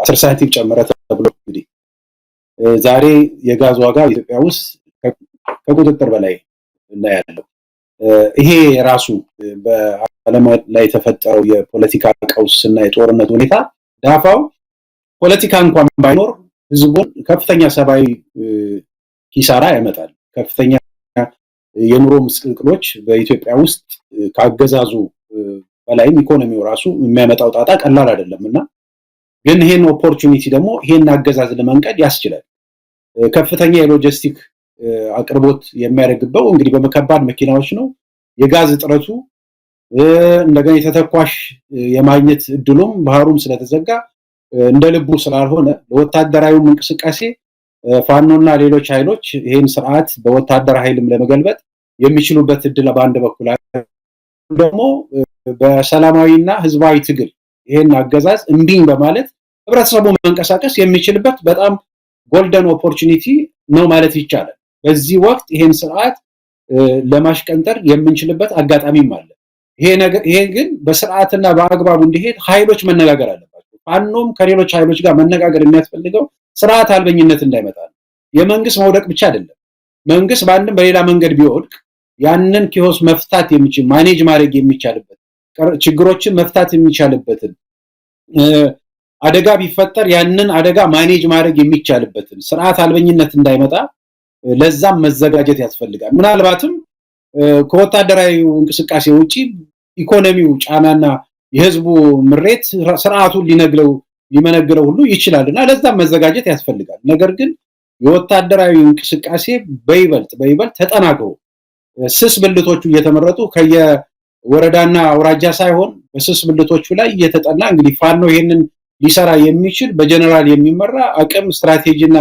10 ሳንቲም ጨመረ ተብሎ እንግዲህ ዛሬ የጋዝ ዋጋ ኢትዮጵያ ውስጥ ከቁጥጥር በላይ እናያለን። ይሄ ራሱ በዓለም ላይ የተፈጠረው የፖለቲካ ቀውስና የጦርነት ሁኔታ ዳፋው ፖለቲካ እንኳን ባይኖር ህዝቡን ከፍተኛ ሰብአዊ ኪሳራ ያመጣል። ከፍተኛ የኑሮ ምስቅልቅሎች በኢትዮጵያ ውስጥ ካገዛዙ በላይም ኢኮኖሚው ራሱ የሚያመጣው ጣጣ ቀላል አይደለምና ግን ይሄን ኦፖርቹኒቲ ደግሞ ይሄን አገዛዝ ለመንቀድ ያስችላል። ከፍተኛ የሎጂስቲክ አቅርቦት የሚያደርግበው እንግዲህ በመከባድ መኪናዎች ነው። የጋዝ እጥረቱ እንደገና የተተኳሽ የማግኘት እድሉም ባህሩም ስለተዘጋ እንደ ልቡ ስላልሆነ ለወታደራዊ እንቅስቃሴ ፋኖና ሌሎች ኃይሎች ይሄን ስርዓት በወታደራዊ ኃይልም ለመገልበጥ የሚችሉበት እድል በአንድ በኩል ደግሞ በሰላማዊና ህዝባዊ ትግል ይሄን አገዛዝ እምቢኝ በማለት ህብረተሰቡ መንቀሳቀስ የሚችልበት በጣም ጎልደን ኦፖርቹኒቲ ነው ማለት ይቻላል። በዚህ ወቅት ይሄን ስርዓት ለማሽቀንጠር የምንችልበት አጋጣሚም አለ። ይሄ ግን በስርዓትና በአግባቡ እንዲሄድ ኃይሎች መነጋገር አለባቸው። ፋኖም ከሌሎች ኃይሎች ጋር መነጋገር የሚያስፈልገው ስርዓት አልበኝነት እንዳይመጣ ነው። የመንግስት መውደቅ ብቻ አይደለም። መንግስት በአንድም በሌላ መንገድ ቢወድቅ ያንን ኪዮስ መፍታት የሚችል ማኔጅ ማድረግ የሚቻልበት ችግሮችን መፍታት የሚቻልበትን አደጋ ቢፈጠር ያንን አደጋ ማኔጅ ማድረግ የሚቻልበትን ስርዓት አልበኝነት እንዳይመጣ ለዛም መዘጋጀት ያስፈልጋል። ምናልባትም ከወታደራዊ እንቅስቃሴ ውጪ ኢኮኖሚው ጫናና የህዝቡ ምሬት ስርዓቱን ሊመነግለው ሁሉ ይችላልና ለዛም መዘጋጀት ያስፈልጋል። ነገር ግን የወታደራዊ እንቅስቃሴ በይበልጥ ተጠናክሮ ስስ ብልቶቹ እየተመረጡ ከየወረዳና አውራጃ ሳይሆን በስስ ብልቶቹ ላይ እየተጠና እንግዲህ ፋኖ ይሄንን ሊሰራ የሚችል በጀነራል የሚመራ አቅም ስትራቴጂና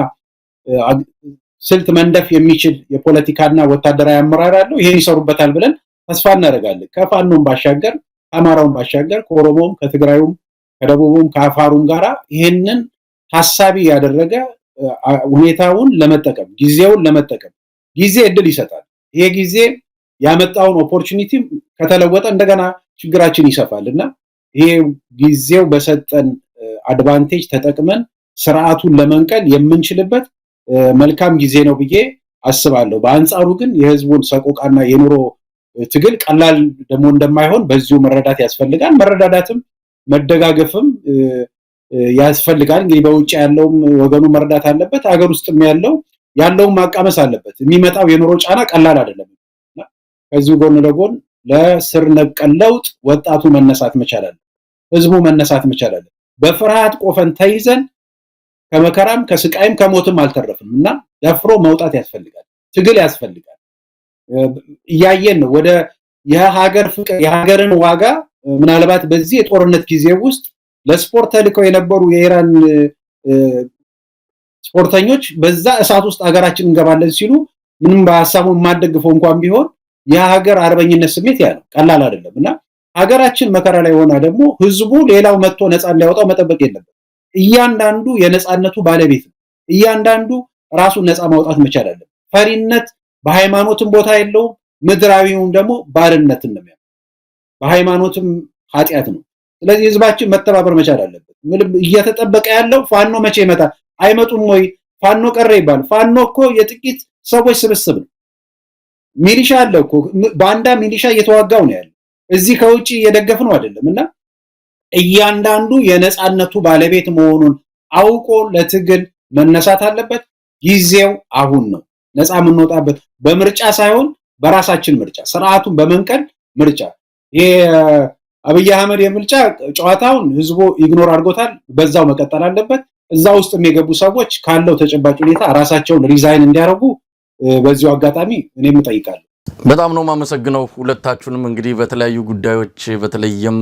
ስልት መንደፍ የሚችል የፖለቲካና ወታደራዊ አመራር አለው። ይሄን ይሰሩበታል ብለን ተስፋ እናደርጋለን። ከፋኖም ባሻገር ከአማራውም ባሻገር ከኦሮሞም ከትግራዩም ከደቡቡም ከአፋሩም ጋራ ይሄንን ሐሳቢ ያደረገ ሁኔታውን ለመጠቀም ጊዜውን ለመጠቀም ጊዜ እድል ይሰጣል። ይሄ ጊዜ ያመጣውን ኦፖርቹኒቲ ከተለወጠ እንደገና ችግራችን ይሰፋልና ይሄ ጊዜው በሰጠን አድቫንቴጅ ተጠቅመን ስርዓቱን ለመንቀል የምንችልበት መልካም ጊዜ ነው ብዬ አስባለሁ። በአንጻሩ ግን የህዝቡን ሰቆቃና የኑሮ ትግል ቀላል ደግሞ እንደማይሆን በዚሁ መረዳት ያስፈልጋል። መረዳዳትም መደጋገፍም ያስፈልጋል። እንግዲህ በውጭ ያለውም ወገኑ መረዳት አለበት፣ ሀገር ውስጥም ያለውም ማቃመስ አለበት። የሚመጣው የኑሮ ጫና ቀላል አይደለም። ከዚሁ ጎን ለጎን ለስር ነቀል ለውጥ ወጣቱ መነሳት መቻል አለ፣ ህዝቡ መነሳት መቻል አለ። በፍርሃት ቆፈን ተይዘን ከመከራም ከስቃይም ከሞትም አልተረፍም እና ደፍሮ መውጣት ያስፈልጋል። ትግል ያስፈልጋል። እያየን ነው ወደ የሀገር ፍቅር የሀገርን ዋጋ ምናልባት በዚህ የጦርነት ጊዜ ውስጥ ለስፖርት ተልከው የነበሩ የኢራን ስፖርተኞች በዛ እሳት ውስጥ ሀገራችን እንገባለን ሲሉ ምንም በሐሳቡ የማደግፈው እንኳን ቢሆን የሀገር አርበኝነት ስሜት ያ ነው፣ ቀላል አይደለምና ሀገራችን መከራ ላይ ሆና ደግሞ ህዝቡ ሌላው መጥቶ ነፃ እንዲያወጣው መጠበቅ የለበት። እያንዳንዱ የነፃነቱ ባለቤት ነው። እያንዳንዱ ራሱን ነፃ ማውጣት መቻል አለበት። ፈሪነት በሃይማኖትም ቦታ የለውም፣ ምድራዊውም ደግሞ ባርነትን ነው የሚያመጣው። በሃይማኖትም ኃጢአት ነው። ስለዚህ ህዝባችን መተባበር መቻል አለበት። እየተጠበቀ ያለው ፋኖ መቼ ይመጣል? አይመጡም ወይ? ፋኖ ቀረ ይባል። ፋኖ እኮ የጥቂት ሰዎች ስብስብ ነው። ሚሊሻ አለ እኮ፣ ባንዳ ሚሊሻ እየተዋጋው ነው ያለው። እዚህ ከውጪ እየደገፍ ነው አይደለምና እያንዳንዱ የነፃነቱ ባለቤት መሆኑን አውቆ ለትግል መነሳት አለበት። ጊዜው አሁን ነው። ነፃ የምንወጣበት በምርጫ ሳይሆን በራሳችን ምርጫ፣ ስርዓቱን በመንቀል ምርጫ። ይሄ አብይ አህመድ የምርጫ ጨዋታውን ህዝቡ ኢግኖር አድርጎታል። በዛው መቀጠል አለበት። እዛ ውስጥ የገቡ ሰዎች ካለው ተጨባጭ ሁኔታ ራሳቸውን ሪዛይን እንዲያደርጉ በዚሁ አጋጣሚ እኔም እጠይቃለሁ። በጣም ነው የማመሰግነው ሁለታችሁንም። እንግዲህ በተለያዩ ጉዳዮች በተለይም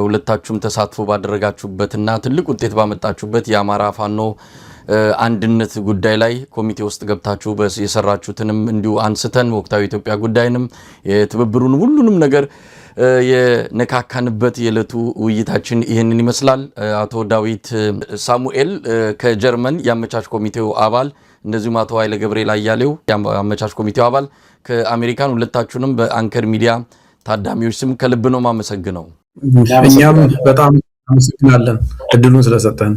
ሁለታችሁም ተሳትፎ ባደረጋችሁበትና ትልቅ ውጤት ባመጣችሁበት የአማራ ፋኖ አንድነት ጉዳይ ላይ ኮሚቴ ውስጥ ገብታችሁ የሰራችሁትንም እንዲሁ አንስተን ወቅታዊ ኢትዮጵያ ጉዳይንም የትብብሩን ሁሉንም ነገር የነካካንበት የዕለቱ ውይይታችን ይህንን ይመስላል። አቶ ዳዊት ሳሙኤል ከጀርመን የአመቻች ኮሚቴው አባል፣ እንደዚሁም አቶ ኃይለ ገብርኤል አያሌው የአመቻች ኮሚቴው አባል ከአሜሪካን፣ ሁለታችሁንም በአንከር ሚዲያ ታዳሚዎች ስም ከልብ ነው ማመሰግነው። እኛም በጣም አመሰግናለን እድሉን ስለሰጠን።